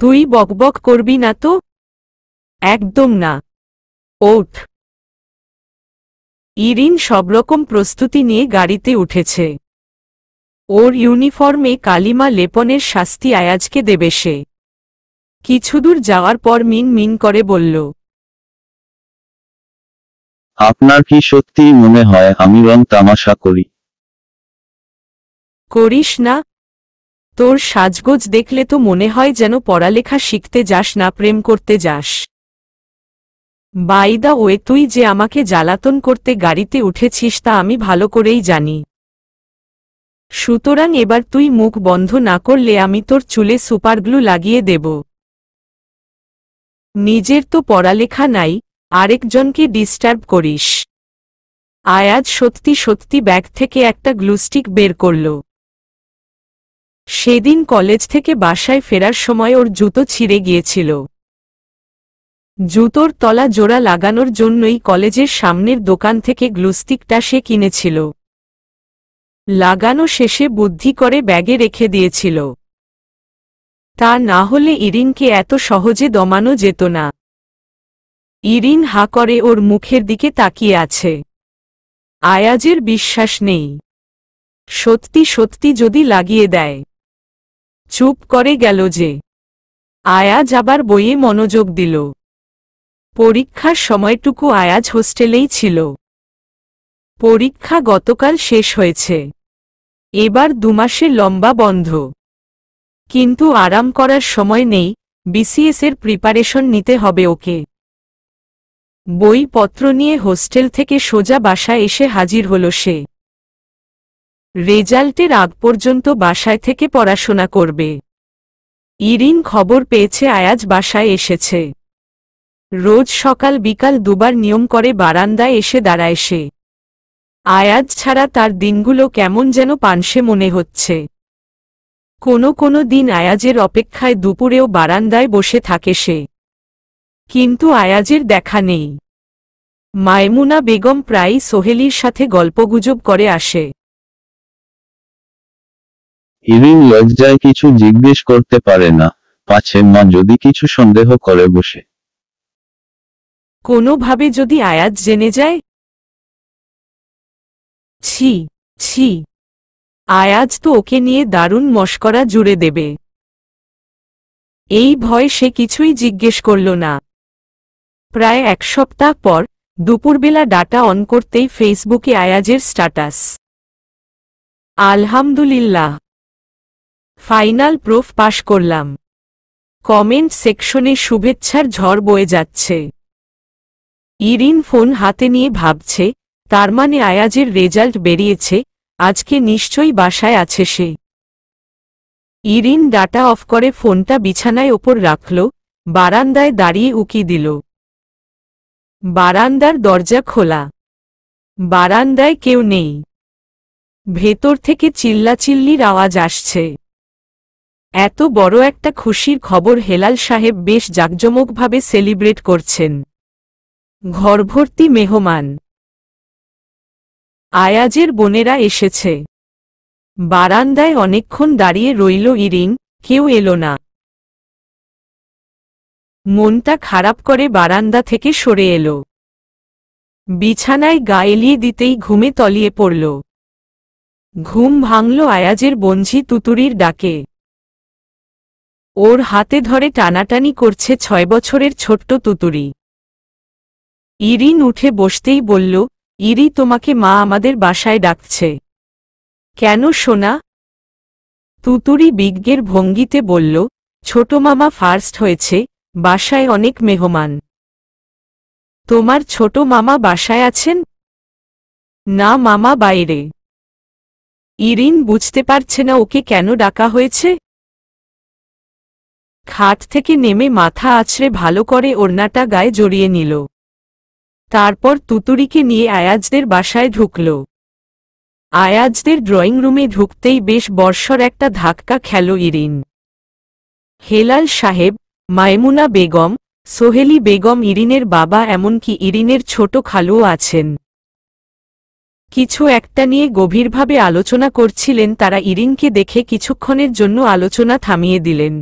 তুই বকবক করবি না তো? একদম না। ওঠ। ইরিন সবরকম প্রস্তুতি নিয়ে গাড়িতে উঠেছে। ওর ইউনিফর্মে কালিমা লেপনের শাস্তি আয়াজকে দেবে সে। কিছুদূর যাওয়ার পর মিন মিন করে বলল, আপনার কি সত্যিই মনে হয় আমি রং তামাশা করি? করিস না। তোর সাজগোজ দেখলে তো মনে হয় যেন পড়ালেখা শিখতে যাস না, প্রেম করতে যাস। বাই দ্য ওয়ে, তুই যে আমাকে জ্বালাতন করতে গাড়িতে উঠেছিস তা আমি ভালো করেই জানি। সুতরাং এবার তুই মুখ বন্ধ না করলে আমি তোর চুলে সুপারগ্লু লাগিয়ে দেব। নিজের তো পড়ালেখা নাই, আরেকজনকে ডিস্টার্ব করিস। আয়াজ সত্যি সত্যি ব্যাগ থেকে একটা গ্লুস্টিক বের করল। সেদিন কলেজ থেকে বাসায় ফেরার সময় ওর জুতো ছিঁড়ে গিয়েছিল। জুতোর তলা জোড়া লাগানোর জন্যই কলেজের সামনের দোকান থেকে গ্লুস্টিকটা সে কিনেছিল। লাগানো শেষে বুদ্ধি করে ব্যাগে রেখে দিয়েছিল। তা না হলে ইরিনকে এত সহজে দমানো যেত না। ইরিন হা করে ওর মুখের দিকে তাকিয়ে আছে। আয়াজের বিশ্বাস নেই। সত্যি সত্যি যদি লাগিয়ে দেয়। চুপ করে গেল যে। আয়াজ আবার বইয়ে মনোযোগ দিল। পরীক্ষার সময়টুকু আয়াজ হোস্টেলেই ছিল। পরীক্ষা গতকাল শেষ হয়েছে। এবার 2 মাসের লম্বা বন্ধ। কিন্তু আরাম করার সময় নেই, বিসিএসের প্রিপারেশন নিতে হবে ওকে। বইপত্র নিয়ে হোস্টেল থেকে সোজা বাসায় এসে হাজির হল সে। রেজাল্টের আগ পর্যন্ত বাসায় থেকে পড়াশোনা করবে। ইরিন খবর পেয়েছে আয়াজ বাসায় এসেছে। রোজ সকাল বিকাল দুবার নিয়ম করে বারান্দায় এসে দাঁড়ায় সে। আয়াজ ছাড়া তার দিনগুলো কেমন যেন পানসে মনে হচ্ছে। কোনো দিন আয়াজের অপেক্ষায় দুপুরেও বারান্দায় বসে থাকে সে, কিন্তু আয়াজের দেখা নেই। মায়মুনা বেগম প্রায়ই সোহেলির সাথে গল্পগুজব করে আসে। ইরিন লজ্জায় কিছু জিজ্ঞেস করতে পারে না, পাছে মা যদি কিছু সন্দেহ করে বসে। কোনোভাবে যদি আয়াজ জেনে যায়? ছি ছি, আয়াজ তো ওকে নিয়ে দারুণ মশকরা জুড়ে দেবে। এই ভয় সে কিছুই জিজ্ঞেস করল না। প্রায় এক সপ্তাহ পর দুপুরবেলা ডাটা অন করতেই ফেসবুকে আয়াজের স্ট্যাটাস, আলহামদুলিল্লাহ, ফাইনাল প্রুফ পাশ করলাম। কমেন্ট সেকশনে শুভেচ্ছার ঝড় বয়ে যাচ্ছে। ইরিন ফোন হাতে নিয়ে ভাবছে, তার মানে আয়াজের রেজাল্ট বেরিয়েছে, আজকে নিশ্চয়ই বাসায় আছে সে। ইরিন ডাটা অফ করে ফোনটা বিছানায় ওপর রাখল, বারান্দায় দাঁড়িয়ে উকি দিল। বারান্দার দরজা খোলা, বারান্দায় কেউ নেই। ভেতর থেকে চিল্লাচিল্লির আওয়াজ আসছে। এত বড় একটা খুশির খবর হেলাল সাহেব বেশ জাঁকজমকভাবে সেলিব্রেট করছেন। ঘরভর্তি মেহমান। আয়াজের বোনেরা এসেছে। বারান্দায় অনেকক্ষণ দাঁড়িয়ে রইল ইরিন, কেউ এলো না। মনটা খারাপ করে বারান্দা থেকে সরে এলো। বিছানায় গা এলিয়ে দিতেই ঘুমে তলিয়ে পড়ল। ঘুম ভাঙল আয়াজের বঞ্ঝি তুতুরির ডাকে। ওর হাতে ধরে টানাটানি করছে 6 বছরের ছোট্ট তুতুরি। ইরিন উঠে বসতেই বলল, ইরি, তোমাকে মা আমাদের বাসায় ডাকছে। কেন সোনা? তুতুরি বিজ্ঞের ভঙ্গিতে বলল, ছোট মামা ফার্স্ট হয়েছে, বাসায় অনেক মেহমান। তোমার ছোট মামা বাসায় আছেন? না, মামা বাইরে। ইরিন বুঝতে পারছে না ওকে কেন ডাকা হয়েছে। খাট থেকে নেমে মাথা আছড়ে ভালো করে ওড়নাটা গায়ে জড়িয়ে নিল। তারপর তুতুরিকে নিয়ে আয়াজদের বাসায় ঢুকল। আয়াজদের ড্রয়িং রুমে ঢুকতেই বেশ বর্ষর একটা ধাক্কা খেল ইরিন। হেলাল সাহেব, মায়মুনা বেগম, সোহেলি বেগম, ইরিনের বাবা, এমনকি ইরিনের ছোট খালুও আছেন। কিছু একটা নিয়ে গভীরভাবে আলোচনা করছিলেন তারা। ইরিনকে দেখে কিছুক্ষণের জন্য আলোচনা থামিয়ে দিলেন।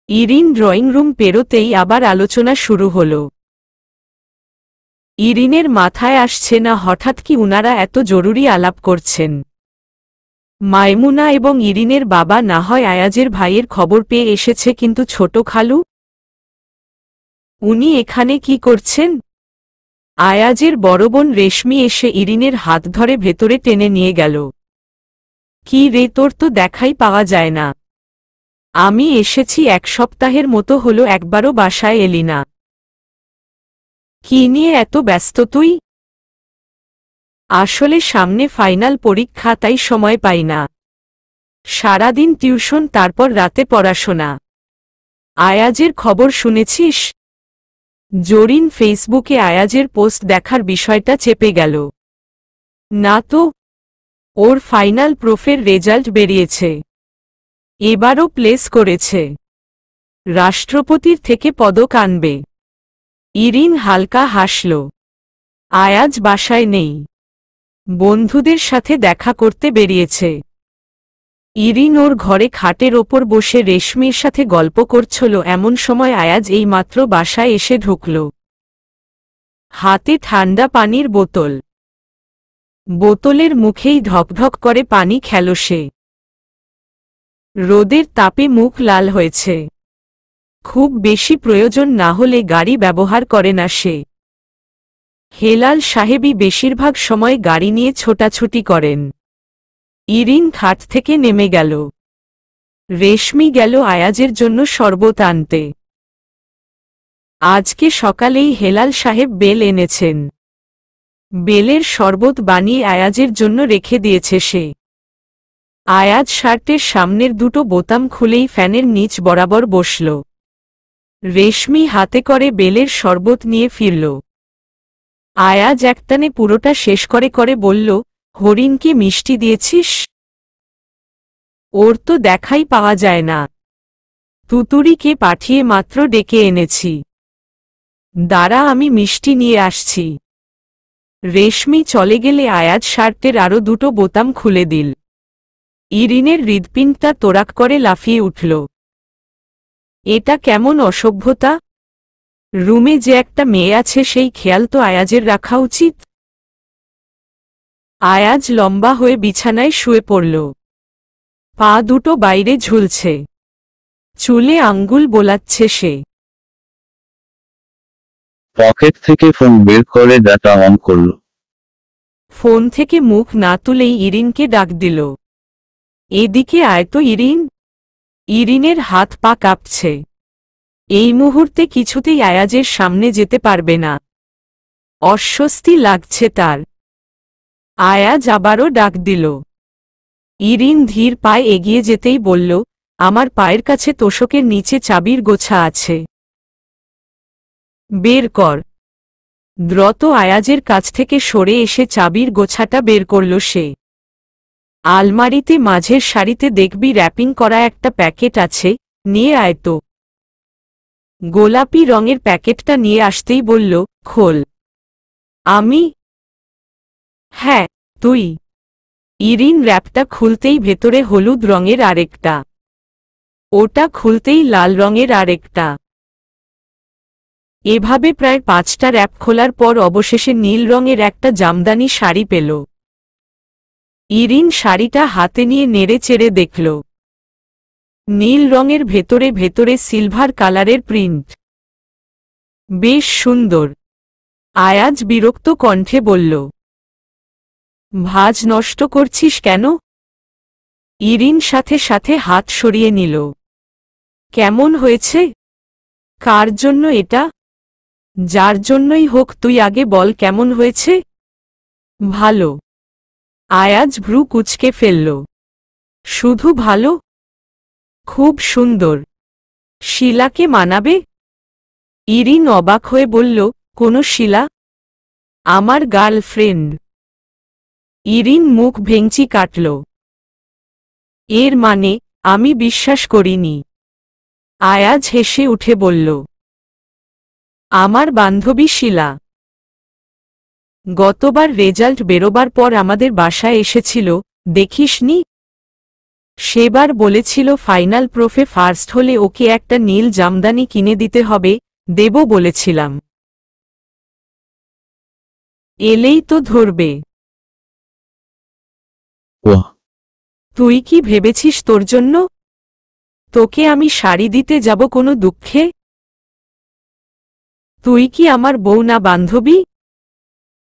ইরিন ড্রয়িং রুম পেরোতেই আবার আলোচনা শুরু হল। ইরিনের মাথায় আসছে না হঠাৎ কি উনারা এত জরুরি আলাপ করছেন। মায়মুনা এবং ইরিনের বাবা না হয় আয়াজের ভাইয়ের খবর পেয়ে এসেছে, কিন্তু ছোট খালু উনি এখানে কি করছেন? আয়াজের বড় বোন রেশমি এসে ইরিনের হাত ধরে ভেতরে টেনে নিয়ে গেল। কি রে, তোর তো দেখাই পাওয়া যায় না। আমি এসেছি 1 সপ্তাহের মতো হলো, একবারও বাসায় এলি না। কি নিয়ে এত ব্যস্ত তুই? আসলে সামনে ফাইনাল পরীক্ষা, তাই সময় পাই না। সারাদিন টিউশন, তারপর রাতে পড়াশোনা। আয়াজের খবর শুনেছিস? জরিন ফেসবুকে আয়াজের পোস্ট দেখার বিষয়টা চেপে গেল। না তো, ওর ফাইনাল প্রুফের রেজাল্ট বেরিয়েছে। এবারও প্লেস করেছে। রাষ্ট্রপতির থেকে পদক আনবে। ইরিন হালকা হাসল। আয়াজ বাসায় নেই, বন্ধুদের সাথে দেখা করতে বেরিয়েছে। ইরিন ওর ঘরে খাটের ওপর বসে রেশমির সাথে গল্প করছিল। এমন সময় আয়াজ এইমাত্র বাসায় এসে ঢুকল। হাতে ঠান্ডা পানির বোতল। বোতলের মুখেই ঢকঢক করে পানি খেল সে। রোদের তাপে মুখ লাল হয়েছে। খুব বেশি প্রয়োজন না হলে গাড়ি ব্যবহার করে না সে। হেলাল সাহেবই বেশিরভাগ সময় গাড়ি নিয়ে ছোটাছুটি করেন। ইরিন খাট থেকে নেমে গেল। রেশমি গেল আয়াজের জন্য শরবত আনতে। আজকে সকালেই হেলাল সাহেব বেল এনেছেন। বেলের শরবত বানিয়ে আয়াজের জন্য রেখে দিয়েছে সে। আয়াজ শার্টের সামনের দুটো বোতাম খুলেই ফ্যানের নিচ বরাবর বসল। রেশমি হাতে করে বেলের শরবত নিয়ে ফিরল। আয়াজ একটানে পুরোটা শেষ করে করে বলল, হরিণকে মিষ্টি দিয়েছিস? ওর তো দেখাই পাওয়া যায় না। তুতুরিকে পাঠিয়ে মাত্র ডেকে এনেছি। দাঁড়া, আমি মিষ্টি নিয়ে আসছি। রেশমি চলে গেলে আয়াজ শার্টের আরো দুটো বোতাম খুলে দিল। ইরিনের হৃদপিণ্ডটা তোড়াক করে লাফিয়ে উঠল। এটা কেমন অসভ্যতা! রুমে যে একটা মেয়ে আছে সেই খেয়াল তো আয়াজের রাখা উচিত। আয়াজ লম্বা হয়ে বিছানায় শুয়ে পড়ল। পা দুটো বাইরে ঝুলছে। চুলে আঙ্গুল বোলাচ্ছে সে। পকেট থেকে ফোন বের করে ডাটা অন করল। ফোন থেকে মুখ না তুলেই ইরিনকে ডাক দিল। এদিকে আয় তো ইরিন। ইরিনের হাত পা কাঁপছে। এই মুহূর্তে কিছুতেই আয়াজের সামনে যেতে পারবে না। অস্বস্তি লাগছে তার। আয়াজ আবারও ডাক দিল। ইরিন ধীর পায়ে এগিয়ে যেতেই বলল, আমার পায়ের কাছে তোশকের নিচে চাবির গোছা আছে। বের কর। দ্রুত আয়াজের কাছ থেকে সরে এসে চাবির গোছাটা বের করল সে। আলমারিতে মাঝের সারিতে দেখবি র্যাপিং করা একটা প্যাকেট আছে, নিয়ে আয় তো। গোলাপি রঙের প্যাকেটটা নিয়ে আসতেই বলল, খোল। আমি? হ্যাঁ, তুই। ইরিন র্যাপটা খুলতেই ভেতরে হলুদ রঙের আরেকটা। ওটা খুলতেই লাল রঙের আরেকটা। এভাবে প্রায় 5টা র্যাপ খোলার পর অবশেষে নীল রঙের একটা জামদানি শাড়ি পেল। ইরিন শাড়িটা হাতে নিয়ে নেড়ে চেড়ে দেখল। নীল রঙের ভেতরে ভেতরে সিলভার কালারের প্রিন্ট। বেশ সুন্দর। আয়াজ বিরক্ত কণ্ঠে বলল, ভাঁজ নষ্ট করছিস কেন? ইরিন সাথে সাথে হাত সরিয়ে নিল। কেমন হয়েছে? কার জন্য এটা? যার জন্যই হোক, তুই আগে বল কেমন হয়েছে? ভালো। আয়াজ ভ্রু কুঁচকে ফেলল। শুধু ভালো? খুব সুন্দর। শিলাকে মানাবে? ইরিন অবাক হয়ে বলল, কোনো শিলা? আমার গার্লফ্রেন্ড। ইরিন মুখ ভেঙচি কাটল। এর মানে? আমি বিশ্বাস করিনি। আয়াজ হেসে উঠে বলল, আমার বান্ধবী শিলা। গতবার রেজাল্ট বেরোবার পর আমাদের বাসায় এসেছিল, দেখিসনি? সেবার বলেছিল ফাইনাল প্রোফে ফার্স্ট হলে ওকে একটা নীল জামদানি কিনে দিতে হবে, দেব বলেছিলাম। এলেই তো ধরবে। ওহ, তুই কি ভেবেছিস তোর জন্য তোকে আমি শাড়ি দিতে যাব কোনো দুঃখে? তুই কি আমার বউ না বান্ধবী?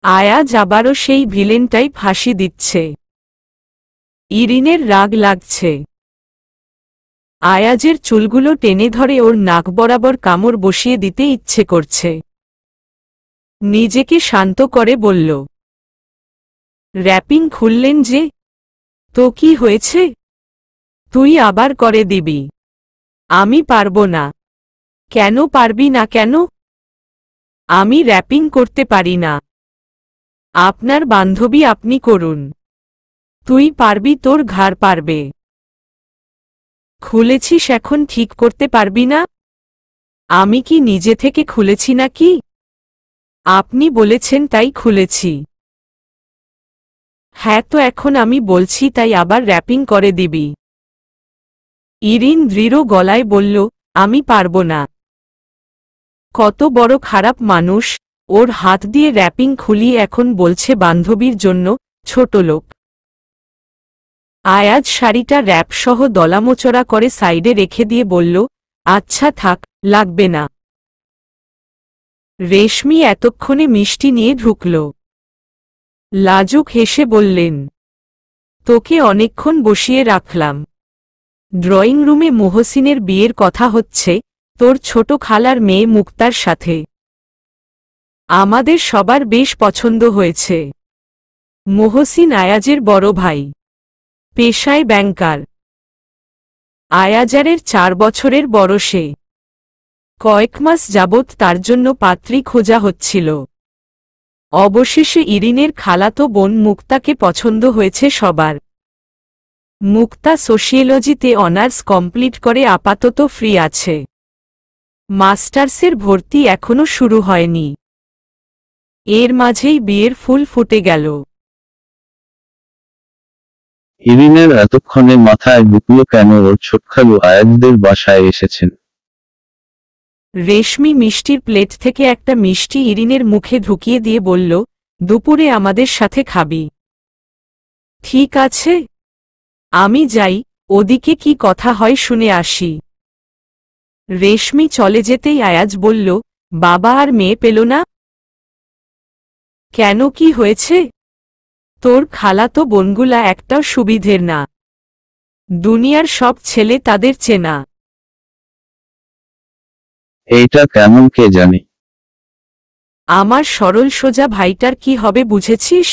আয়াজ আবারও সেই ভিলেনটাই ফাঁসি দিচ্ছে। ইরিনের রাগ লাগছে। আয়াজের চুলগুলো টেনে ধরে ওর নাক বরাবর কামড় বসিয়ে দিতে ইচ্ছে করছে। নিজেকে শান্ত করে বলল, র্যাপিং খুললেন যে? তো কি হয়েছে? তুই আবার করে দিবি। আমি পারবো না। কেন পারবি না কেন? আমি র্যাপিং করতে পারি না। আপনার বান্ধবী আপনি করুন। তুই পারবি, তোর ঘাড় পারবে। খুলেছিস, এখন ঠিক করতে পারবি না? আমি কি নিজে থেকে খুলেছি নাকি? আপনি বলেছেন তাই খুলেছি। হ্যাঁ, তো এখন আমি বলছি তাই আবার র্যাপিং করে দিবি। ইরিন দৃঢ় গলায় বলল, আমি পারবো না। কত বড় খারাপ মানুষ, ওর হাত দিয়ে র্যাপিং খুলিয়ে এখন বলছে বান্ধবীর জন্য, ছোট লোক। আয়াজ শাড়িটা র্যাপসহ দলামোচড়া করে সাইডে রেখে দিয়ে বলল, আচ্ছা থাক, লাগবে না। রেশমি এতক্ষণে মিষ্টি নিয়ে ঢুকল। লাজুক হেসে বললেন, তোকে অনেকক্ষণ বসিয়ে রাখলাম। ড্রয়িং রুমে মোহসিনের বিয়ের কথা হচ্ছে, তোর ছোট খালার মেয়ে মুক্তার সাথে। আমাদের সবার বেশ পছন্দ হয়েছে। মোহসিন আয়াজের বড় ভাই। পেশায় ব্যাংকার। আয়াজারের 4 বছরের বড় সে। কয়েক মাস যাবৎ তার জন্য পাত্রী খোঁজা হচ্ছিল। অবশেষে ইরিনের খালাতো বোন মুক্তাকে পছন্দ হয়েছে সবার। মুক্তা সোশিওলজিতে অনার্স কমপ্লিট করে আপাতত ফ্রি আছে। মাস্টার্সের ভর্তি এখনো শুরু হয়নি। এর মাঝেই বিয়ের ফুল ফুটে গেল। ইরিনের এতক্ষণে মাথায় ঢুকলো কেন ওর ছোটখালু আয়াজদের বাসায় এসেছেন। রেশমি মিষ্টির প্লেট থেকে একটা মিষ্টি ইরিনের মুখে ঢুকিয়ে দিয়ে বলল, দুপুরে আমাদের সাথে খাবি? ঠিক আছে, আমি যাই, ওদিকে কি কথা হয় শুনে আসি। রেশমি চলে যেতেই আয়াজ বলল, বাবা আর মেয়ে পেল না? কেন, কি হয়েছে? তোর খালাতো বোনগুলা একটাও সুবিধের না। দুনিয়ার সব ছেলে তাদের চেনা। এইটা কেমন কে জানে। আমার সরল সোজা ভাইটার কি হবে বুঝেছিস?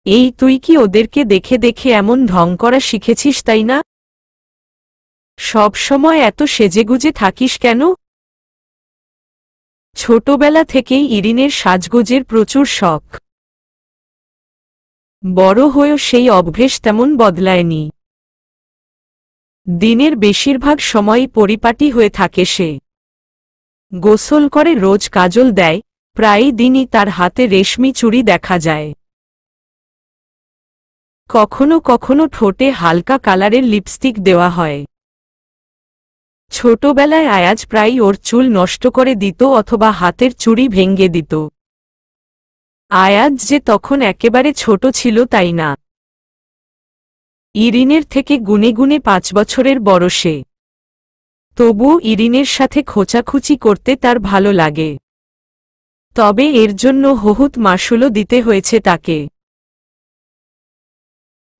এই তুই কি ওদেরকে দেখে দেখে এমন ঢং করা শিখেছিস তাই না? সব সময় এত সেজেগুজে থাকিস কেন? ছোটবেলা থেকেই ইরিনের সাজগোজের প্রচুর শখ। বড় হয়েও সেই অভ্যেস তেমন বদলায়নি। দিনের বেশিরভাগ সময়ই পরিপাটি হয়ে থাকে সে। গোসল করে রোজ কাজল দেয়, প্রায়ই দিনই তার হাতে রেশমি চুড়ি দেখা যায়। কখনো কখনো ঠোঁটে হালকা কালারের লিপস্টিক দেওয়া হয়। ছোটবেলায় আয়াজ প্রায়ই ওর চুল নষ্ট করে দিত অথবা হাতের চুড়ি ভেঙে দিত। আয়াজ যে তখন একেবারে ছোট ছিল তাই না। ইরিনের থেকে গুনে গুনে 5 বছরের বড় সে। তবুও ইরিনের সাথে খোঁচাখুচি করতে তার ভালো লাগে। তবে এর জন্য বহুত মাশুলও দিতে হয়েছে তাকে।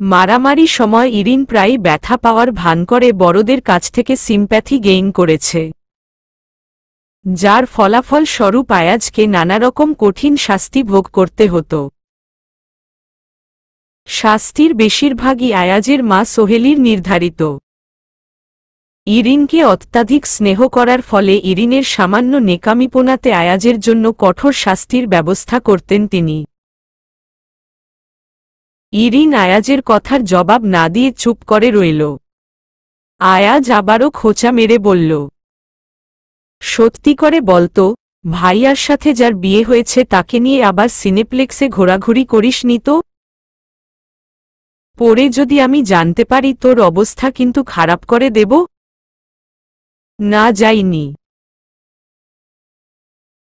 মারামারি সময় ইরিন প্রায় ব্যথা পাওয়ার ভান করে বড়দের কাছ থেকে সিম্প্যাথি গেইন করেছে, যার ফলাফল স্বরূপ আয়াজকে নানারকম কঠিন শাস্তি ভোগ করতে হতো। শাস্তির বেশিরভাগই আয়াজের মা সোহেলির নির্ধারিত। ইরিনকে অত্যাধিক স্নেহ করার ফলে ইরিনের সামান্য নেকামিপোনাতে আয়াজের জন্য কঠোর শাস্তির ব্যবস্থা করতেন তিনি। ইরিন আয়াজের কথার জবাব না দিয়ে চুপ করে রইল। আয়াজ আবারও খোঁচা মেরে বলল, সত্যি করে বলতো, ভাইয়ার সাথে যার বিয়ে হয়েছে তাকে নিয়ে আবার সিনেপ্লেক্সে ঘোরাঘুরি করিস নি তো? পরে যদি আমি জানতে পারি তোর অবস্থা কিন্তু খারাপ করে দেব। না, যাইনি।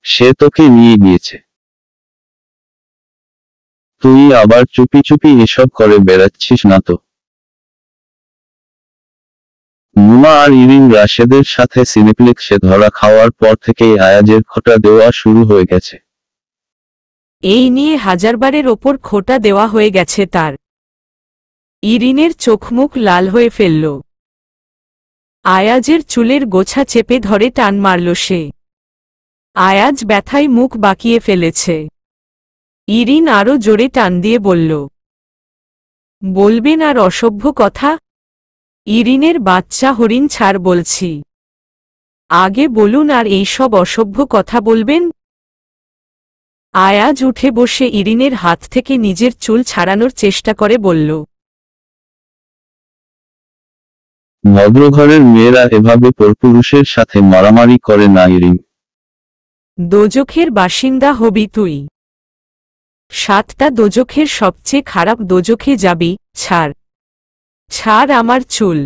সে তোকে নিয়ে গিয়েছে। তুই আবার চুপি চুপি এসব করে বেড়াচ্ছিস না তো? মুনা আর ইরিন রাশেদের সাথে সিনেপ্লেক্সে ধরা খাওয়ার পর থেকেই আয়াজের খোঁটা দেওয়া শুরু হয়ে গেছে। এই নিয়ে হাজারবারের ওপর খোঁটা দেওয়া হয়ে গেছে তার। ইরিনের চোখমুখ লাল হয়ে ফেলল। আয়াজের চুলের গোছা চেপে ধরে টান মারল সে। আয়াজ ব্যথায় মুখ বাঁকিয়ে ফেলেছে। ইরিন আরও জোরে টান দিয়ে বলল, বলবেন আর অসভ্য কথা? ইরিনের বাচ্চা হরিণ ছাড় বলছি। আগে বলুন আর এইসব অসভ্য কথা বলবেন? আয়াজ উঠে বসে ইরিনের হাত থেকে নিজের চুল ছাড়ানোর চেষ্টা করে বলল, ভদ্রঘরের মেয়েরা এভাবে পরপুরুষের সাথে মারামারি করে না ইরিন। দোজখের বাসিন্দা হবি তুই। 7টা দোজখের সবচেয়ে খারাপ দোজখে যাবি, ছাড়। ছাড় আমার চুল।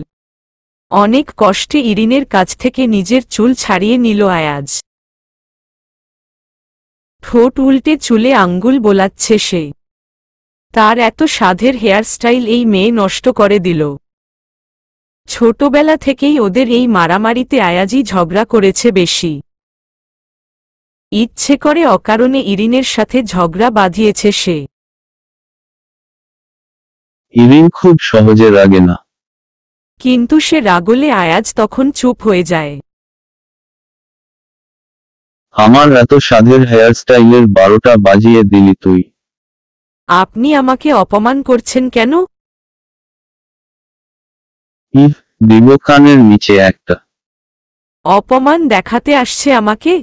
অনেক কষ্টে ইরিনের কাছ থেকে নিজের চুল ছাড়িয়ে নিল আয়াজ। ঠোঁট উল্টে চুলে আঙ্গুল বোলাচ্ছে সে। তার এত সাধের হেয়ারস্টাইল এই মেয়ে নষ্ট করে দিল। ছোটবেলা থেকেই ওদের এই মারামারিতে আয়াজই ঝগড়া করেছে বেশি। ইচ্ছে করে অকারণে ইরিনের সাথে ঝগড়া বাঁধিয়েছে সে। ইরিন খুব সহজে রাগে না। কিন্তু সে রাগলে আয়াজ তখন চুপ হয়ে যায়। আমার এত সাধের হেয়ারস্টাইলের 12টা বাজিয়ে দিলি তুই। আপনি আমাকে অপমান করছেন কেন? ইহ, দিব কানের নিচে একটা। অপমান দেখাতে আসছে আমাকে?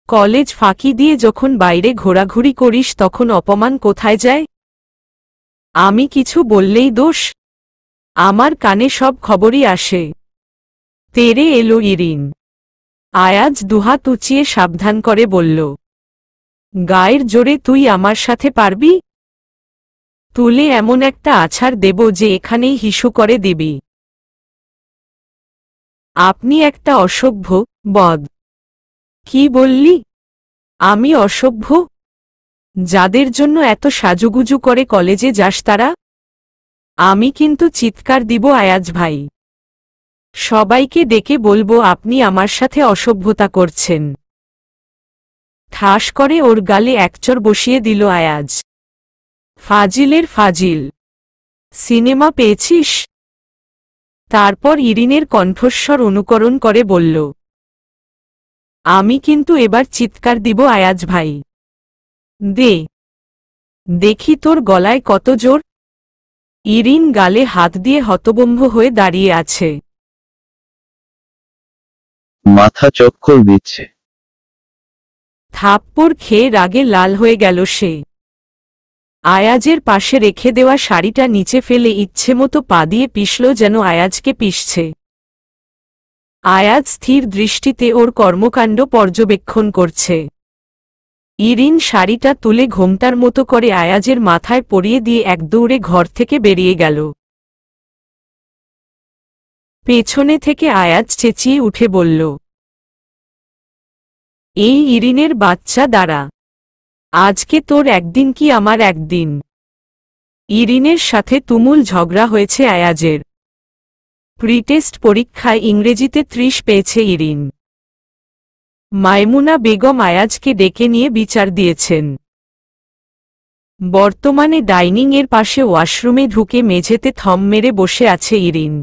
কলেজ ফাঁকি দিয়ে যখন বাইরে ঘোরাঘুরি করিস তখন অপমান কোথায় যায়? আমি কিছু বললেই দোষ? আমার কানে সব খবরই আসে। তেরে এলো ইরিন। আয়াজ দুহাত উঁচিয়ে সাবধান করে বলল, গায়ের জোরে তুই আমার সাথে পারবি? তুলে এমন একটা আছাড় দেব যে এখানেই হিসু করে দিবি। আপনি একটা অসভ্য বদ। কি বললি? আমি অসভ্য? যাদের জন্য এত সাজুগুজু করে কলেজে যাস তারা? আমি কিন্তু চিৎকার দিব আয়াজ ভাই। সবাইকে ডেকে বলবো আপনি আমার সাথে অসভ্যতা করছেন। ঠাস করে ওর গালে একচড় বসিয়ে দিল আয়াজ। ফাজিলের ফাজিল। সিনেমা পেয়েছিস? তারপর ইরিনের কণ্ঠস্বর অনুকরণ করে বলল, আমি কিন্তু এবার চিৎকার দিব আয়াজ ভাই। দে, দেখি তোর গলায় কত জোর। ইরিন গালে হাত দিয়ে হতভম্ব হয়ে দাঁড়িয়ে আছে। মাথা চক্কর দিচ্ছে। থাপ্পড় খেয়ে রাগে লাল হয়ে গেল সে। আয়াজের পাশে রেখে দেওয়া শাড়িটা নিচে ফেলে ইচ্ছেমতো পা দিয়ে পিষল যেন আয়াজকে পিষছে। আয়াজ স্থির দৃষ্টিতে ওর কর্মকাণ্ড পর্যবেক্ষণ করছে। ইরিন শাড়িটা তুলে ঘোমটার মতো করে আয়াজের মাথায় পরিয়ে দিয়ে এক দৌড়ে ঘর থেকে বেরিয়ে গেল। পেছনে থেকে আয়াজ চেঁচিয়ে উঠে বলল, এই ইরিনের বাচ্চা দাঁড়া, আজকে তোর একদিন কি আমার একদিন। ইরিনের সাথে তুমুল ঝগড়া হয়েছে আয়াজের। প্রিটেস্ট পরীক্ষায় ইংরেজিতে ৩০ পেয়েছে ইরিন। মাইমুনা বেগম আয়াজকে ডেকে নিয়ে বিচার দিয়েছেন। বর্তমানে ডাইনিং এর পাশে ওয়াশরুমে ঢুকে মেঝেতে থম মেরে বসে আছে ইরিন।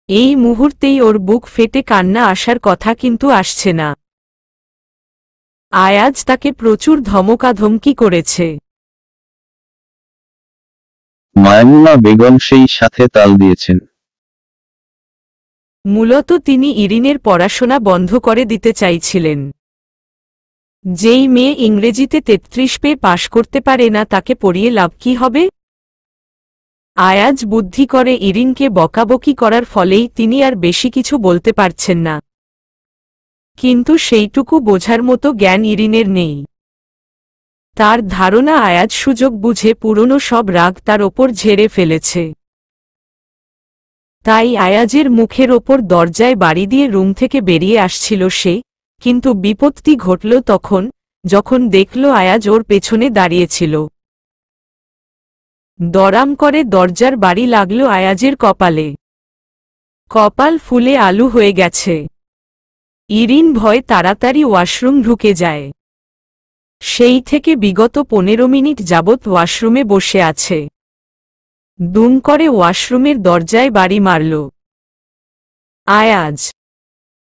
এই মুহূর্তেই ওর বুক ফেটে কান্না আসার কথা কিন্তু আসছে না। আয়াজ তাকে প্রচুর ধমকাধমকি করেছে। মায়মুনা বেগম সেই সাথে তাল দিয়েছেন। মূলত তিনি ইরিনের পড়াশোনা বন্ধ করে দিতে চাইছিলেন। যেই মেয়ে ইংরেজিতে ৩৩ পেয়ে পাশ করতে পারে না তাকে পড়িয়ে লাভ কি হবে? আয়াজ বুদ্ধি করে ইরিনকে বকাবকি করার ফলেই তিনি আর বেশি কিছু বলতে পারছেন না। কিন্তু সেইটুকু বোঝার মতো জ্ঞান ইরিনের নেই। তার ধারণা আয়াজ সুযোগ বুঝে পুরনো সব রাগ তার ওপর ঝেড়ে ফেলেছে। তাই আয়াজের মুখের ওপর দরজায় বাড়ি দিয়ে রুম থেকে বেরিয়ে আসছিল সে, কিন্তু বিপত্তি ঘটল তখন, যখন দেখল আয়াজ ওর পেছনে দাঁড়িয়েছিল। দরাম করে দরজার বাড়ি লাগল আয়াজের কপালে। কপাল ফুলে আলু হয়ে গেছে। ইরিন ভয় তাড়াতাড়ি ওয়াশরুম ঢুকে যায়। সেই থেকে বিগত ১৫ মিনিট যাবৎ ওয়াশরুমে বসে আছে। দুম করে ওয়াশরুমের দরজায় বাড়ি মারল আয়াজ।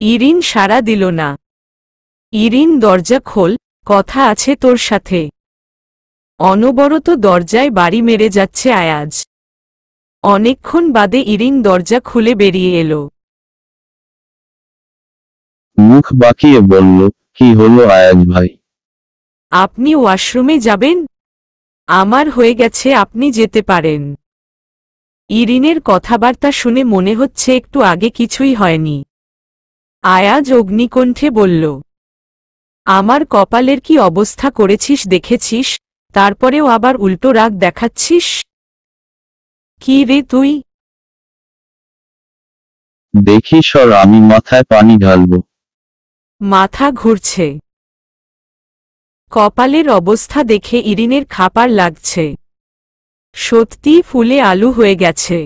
ইরিন সাড়া দিল না। ইরিন, দরজা খোল, কথা আছে তোর সাথে। অনবরত দরজায় বাড়ি মেরে যাচ্ছে আয়াজ। অনেকক্ষণ বাদে ইরিন দরজা খুলে বেরিয়ে এলো। মুখ বাঁকিয়ে বলল, কি হলো আয়াজ ভাই? আপনি ওয়াশরুমে যাবেন? আমার হয়ে গেছে, আপনি যেতে পারেন। ইরিনের কথাবার্তা শুনে মনে হচ্ছে একটু আগে কিছুই হয়নি। আয়াজ অগ্নিকণ্ঠে বলল, আমার কপালের কি অবস্থা করেছিস দেখেছিস, তারপরেও আবার উল্টো রাগ দেখাচ্ছিস? কি রে তুই? দেখি সর, আমি মাথায় পানি ঢালব। মাথা ঘুরছে। কপালের অবস্থা দেখে ইরিনের খাপার লাগছে। সত্যি ফুলে আলু হয়ে গেছে।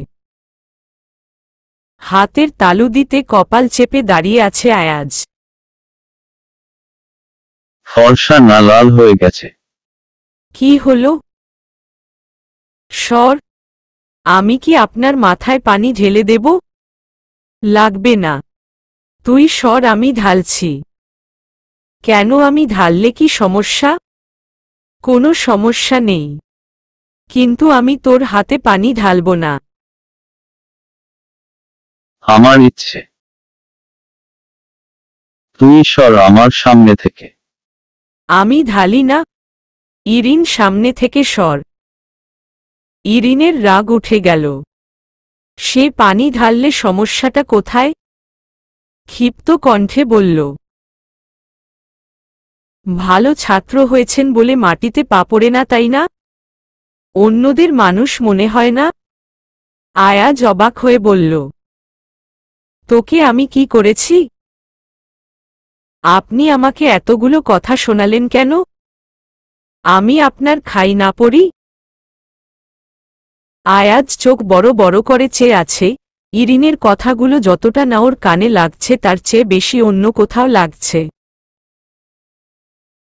হাতের তালু দিতে কপাল চেপে দাঁড়িয়ে আছে আয়াজ। ফর্সা না লাল হয়ে গেছে। কি হলো? সর, আমি কি আপনার মাথায় পানি ঢেলে দেব? লাগবে না, তুই সর, আমি ঢালছি। কেন, আমি ঢাললে কি সমস্যা? কোনো সমস্যা নেই, কিন্তু আমি তোর হাতে পানি ঢালব না। আমার ইচ্ছে। তুই সর আমার সামনে থেকে। আমি ঢালি না। ইরিন সামনে থেকে সর। ইরিনের রাগ উঠে গেল। সে পানি ঢাললে সমস্যাটা কোথায়? ক্ষিপ্ত কণ্ঠে বলল, ভালো ছাত্র হয়েছেন বলে মাটিতে পা পড়ে না, তাই না? অন্যদের মানুষ মনে হয় না? আয়াজ অবাক হয়ে বলল, তোকে আমি কি করেছি? আপনি আমাকে এতগুলো কথা শোনালেন কেন? আমি আপনার খাই না পড়ি? আয়াজ চোখ বড় বড় করে চেয়ে আছে। ইরিনের কথাগুলো যতটা না ওর কানে লাগছে তার চেয়ে বেশি অন্য কোথাও লাগছে।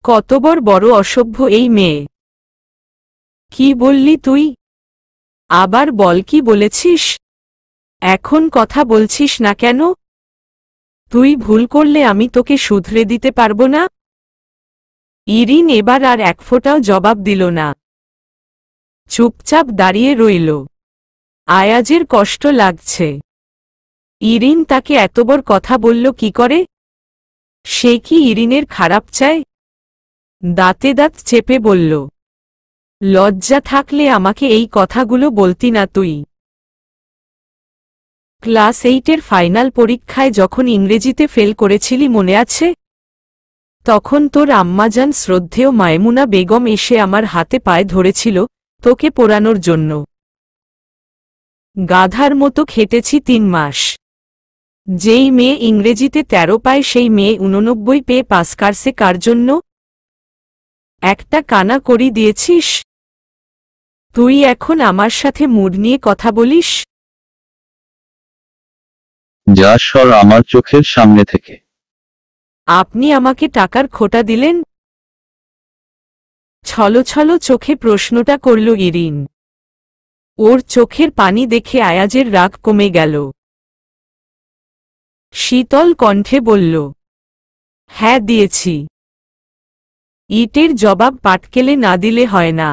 কতবার বড় অসভ্য এই মেয়ে! কি বললি তুই? আবার বল, কি বলেছিস? এখন কথা বলছিস না কেন? তুই ভুল করলে আমি তোকে শুধরে দিতে পারবো না? ইরিন এবার আর এক ফোঁটাও জবাব দিল না। চুপচাপ দাঁড়িয়ে রইল। আয়াজের কষ্ট লাগছে। ইরিন তাকে এত বড় কথা বলল কি করে? সে কি ইরিনের খারাপ চায়? দাঁতে দাঁত চেপে বলল, লজ্জা থাকলে আমাকে এই কথাগুলো বলতি না তুই। ক্লাস 8-এর ফাইনাল পরীক্ষায় যখন ইংরেজিতে ফেল করেছিলি মনে আছে? তখন তোর আম্মাজান শ্রদ্ধেয় মায়মুনা বেগম এসে আমার হাতে পায়ে ধরেছিল তোকে পোড়ানোর জন্য। গাধার মতো খেটেছি 3 মাস। যেই মেয়ে ইংরেজিতে 13 পায় সেই মেয়ে 89 পেয়ে পাস করছে কার জন্য? একটা কানা করি দিয়েছিস। তুই এখন আমার সাথে মুড নিয়ে কথা বলিস? যা সর আমার চোখের সামনে থেকে। আপনি আমাকে টাকার খোটা দিলেন? ছলো চোখে প্রশ্নটা করল ইরিন। ওর চোখের পানি দেখে আয়াজের রাগ কমে গেল। শীতল কণ্ঠে বলল, হ্যাঁ দিয়েছি। ইটের জবাব পাটকেলে না দিলে হয় না।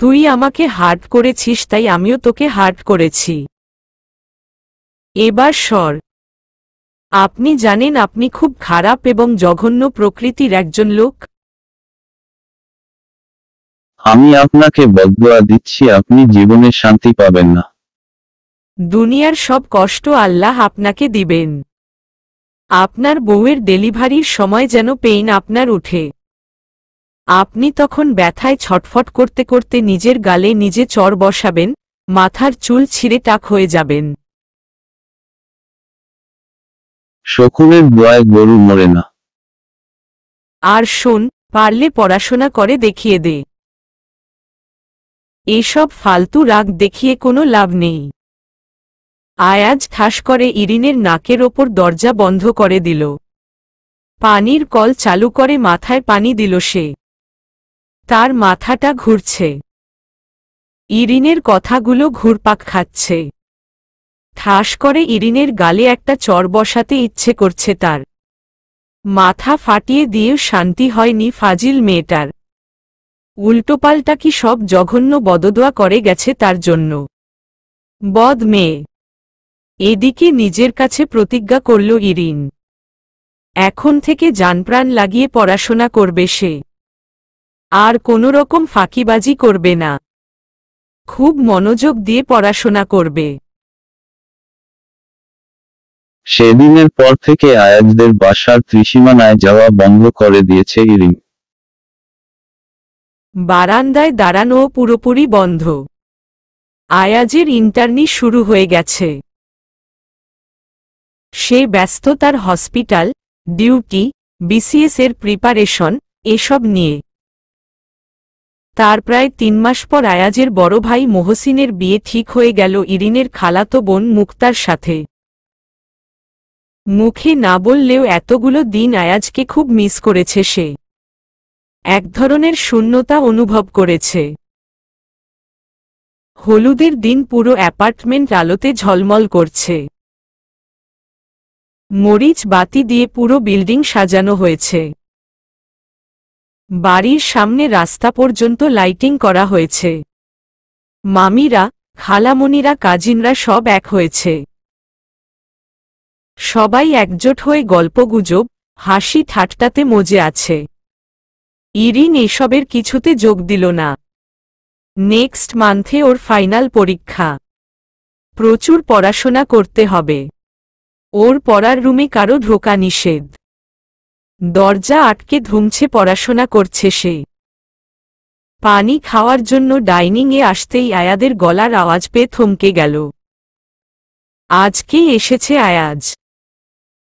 তুই আমাকে হার্ট করেছিস তাই আমিও তোকে হার্ট করেছি। এবার সর। আপনি জানেন আপনি খুব খারাপ এবং জঘন্য প্রকৃতির একজন লোক। আমি আপনাকে বদদোয়া দিচ্ছি, আপনি জীবনে শান্তি পাবেন না। দুনিয়ার সব কষ্ট আল্লাহ আপনাকে দিবেন। আপনার বউয়ের ডেলিভারির সময় যেন পেইন আপনার উঠে। আপনি তখন ব্যথায় ছটফট করতে করতে নিজের গালে নিজে চড় বসাবেন, মাথার চুল ছিঁড়ে টাক হয়ে যাবেন। শকুনের দোয়ায় গরু মরে না। আর শোন, পারলে পড়াশোনা করে দেখিয়ে দে। এসব ফালতু রাগ দেখিয়ে কোনো লাভ নেই। আয়াজ ঠাস করে ইরিনের নাকের ওপর দরজা বন্ধ করে দিল। পানির কল চালু করে মাথায় পানি দিল সে। তার মাথাটা ঘুরছে। ইরিনের কথাগুলো ঘুরপাক খাচ্ছে। ঠাস করে ইরিনের গালে একটা চড় বসাতে ইচ্ছে করছে তার। মাথা ফাটিয়ে দিয়েও শান্তি হয়নি ফাজিল মেয়েটার। উল্টোপাল্টা কি সব জঘন্য বদদোয়া করে গেছে তার জন্য। বদ মেয়ে। এদিকে নিজের কাছে প্রতিজ্ঞা করল ইরিন। এখন থেকে জানপ্রাণ লাগিয়ে পড়াশোনা করবে সে। আর কোনো রকম ফাঁকিবাজি করবে না। খুব মনোযোগ দিয়ে পড়াশোনা করবে। সেদিনের পর থেকে আয়াজদের বাসার ত্রিসীমানায় যাওয়া বন্ধ করে দিয়েছে ইরিন। বারান্দায় দাঁড়ানোও পুরোপুরি বন্ধ। আয়াজের ইন্টার্নি শুরু হয়ে গেছে। সে ব্যস্ত তার হসপিটাল, ডিউটি, বিসিএস এর প্রিপারেশন, এসব নিয়ে। তার প্রায় 3 মাস পর আয়াজের বড় ভাই মোহসিনের বিয়ে ঠিক হয়ে গেল ইরিনের খালাতো বোন মুক্তার সাথে। মুখে না বললেও এতগুলো দিন আয়াজকে খুব মিস করেছে সে। এক ধরনের শূন্যতা অনুভব করেছে। হলুদের দিন পুরো অ্যাপার্টমেন্ট আলোতে ঝলমল করছে। মরিচ বাতি দিয়ে পুরো বিল্ডিং সাজানো হয়েছে। বাড়ির সামনে রাস্তা পর্যন্ত লাইটিং করা হয়েছে। মামিরা, খালামণিরা, কাজিনরা সব এক হয়েছে। সবাই একজোট হয়ে গল্পগুজব, হাসি ঠাট্টাতে মজে আছে। ইরিন এসবের কিছুতে যোগ দিল না। নেক্সট মান্থে ওর ফাইনাল পরীক্ষা। প্রচুর পড়াশোনা করতে হবে। ওর পড়ার রুমে কারো ঢোকা নিষেধ। দরজা আটকে ধুমছে পড়াশোনা করছে সে। পানি খাওয়ার জন্য ডাইনিংয়ে আসতেই আয়াদের গলার আওয়াজ পেয়ে থমকে গেল। আজকেই এসেছে আয়াজ।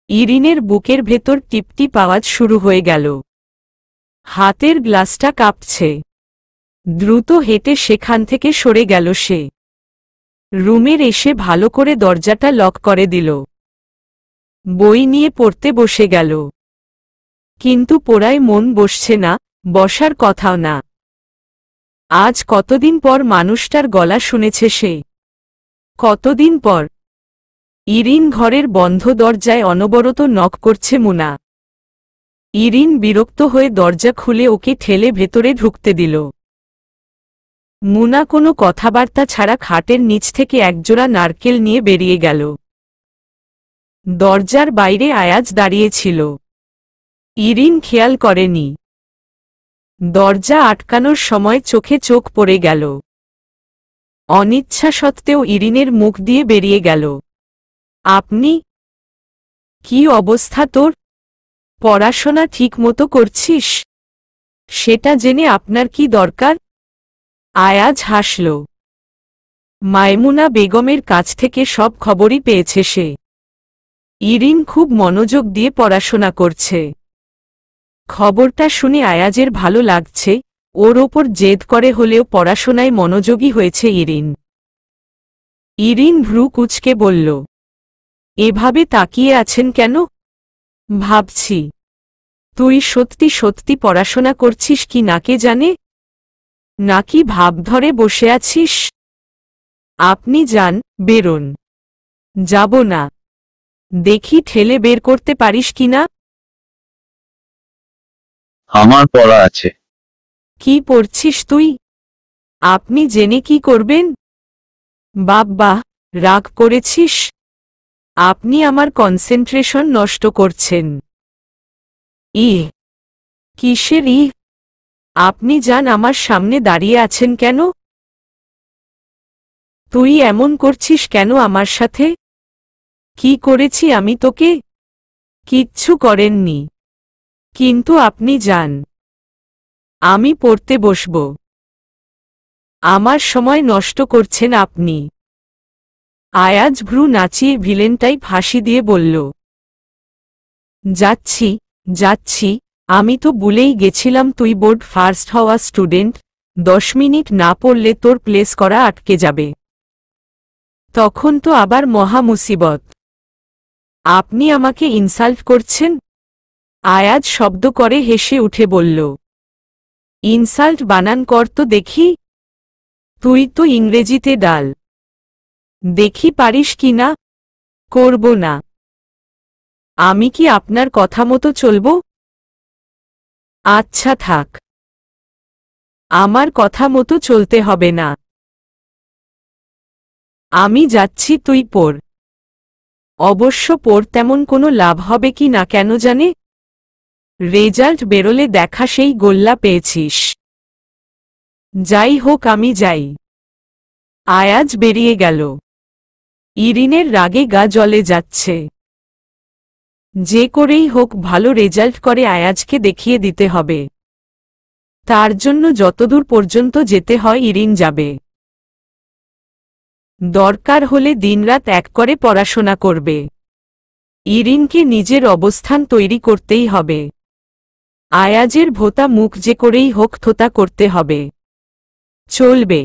ইরিনের বুকের ভেতর টিপটিপ আওয়াজ শুরু হয়ে গেল। হাতের গ্লাসটা কাঁপছে। দ্রুত হেঁটে সেখান থেকে সরে গেল সে। রুমের এসে ভালো করে দরজাটা লক করে দিল। বই নিয়ে পড়তে বসে গেল। কিন্তু পড়ায় মন বসছে না, বসার কথাও না। আজ কতদিন পর মানুষটার গলা শুনেছে সে। কতদিন পর। ইরিন ঘরের বন্ধ দরজায় অনবরত নক করছে মুনা। ইরিন বিরক্ত হয়ে দরজা খুলে ওকে ঠেলে ভেতরে ঢুকতে দিল। মুনা কোনো কথাবার্তা ছাড়া খাটের নিচ থেকে একজোড়া নারকেল নিয়ে বেরিয়ে গেল। দরজার বাইরে আয়াজ দাঁড়িয়েছিল। ইরিন খেয়াল করেনি। দরজা আটকানোর সময় চোখে চোখ পড়ে গেল। অনিচ্ছা সত্ত্বেও ইরিনের মুখ দিয়ে বেরিয়ে গেল, আপনি? কি অবস্থা তোর? পড়াশোনা ঠিক মতো করছিস? সেটা জেনে আপনার কি দরকার? আয়াজ হাসল। মাইমুনা বেগমের কাছ থেকে সব খবরই পেয়েছে সে। ইরিন খুব মনোযোগ দিয়ে পড়াশোনা করছে। খবরটা শুনে আয়াজের ভালো লাগছে। ওর ওপর জেদ করে হলেও পড়াশোনায় মনোযোগী হয়েছে ইরিন। ইরিন ভ্রু কুঁচকে বলল, এভাবে তাকিয়ে আছেন কেন? ভাবছি। তুই সত্যি সত্যি পড়াশোনা করছিস কি না কে জানে? নাকি ভাব ধরে বসে আছিস? আপনি যান, বেরোন। যাব না। দেখি ঠেলে বের করতে পারিস কিনা। আমার পড়া আছে। কি পড়ছিস তুই? আপনি জেনে কি করবেন? বাব্বা, রাগ করেছিস? আপনি আমার কনসেন্ট্রেশন নষ্ট করছেন। কিসের আপনি যান, আমার সামনে দাঁড়িয়ে আছেন কেন? তুই এমন করছিস কেন আমার সাথে? কি করেছি আমি তোকে? কিচ্ছু করেননি। কিন্তু আপনি যান। আমি পড়তে বসব। আমার সময় নষ্ট করছেন আপনি। আয়াজ ভ্রু নাচিয়ে ভিলেনটাই ফাঁসি দিয়ে বলল, যাচ্ছি যাচ্ছি। আমি তো ভুলেই গেছিলাম তুই বোর্ড ফার্স্ট হওয়া স্টুডেন্ট। 10 মিনিট না পড়লে তোর প্লেস করা আটকে যাবে। তখন তো আবার মহা মুসিবত। আপনি আমাকে ইনসাল্ট করছেন? আয়াজ শব্দ করে হেসে উঠে বলল, ইনসাল্ট বানান কর তো দেখি। তুই তো ইংরেজিতে ডাল। দেখি পারিস কি না। করব না। আমি কি আপনার কথা মতো চলব? আচ্ছা থাক। আমার কথা মতো চলতে হবে না। আমি যাচ্ছি, তুই পড়। অবশ্য পড় তেমন কোনো লাভ হবে কি না কেন জানে। রেজাল্ট বেরোলে দেখা সেই গোল্লা পেয়েছিস। যাই হোক আমি যাই। আয়াজ বেরিয়ে গেল। ইরিনের রাগে গা জ্বলে যাচ্ছে। যে করেই হোক ভালো রেজাল্ট করে আয়াজকে দেখিয়ে দিতে হবে। তার জন্য যতদূর পর্যন্ত যেতে হয় ইরিন যাবে। দরকার হলে দিনরাত এক করে পড়াশোনা করবে। ইরিনকে নিজের অবস্থান তৈরি করতেই হবে। আয়াজের ভোতা মুখ যে করেই হোক থোতা করতে হবে। চলবে।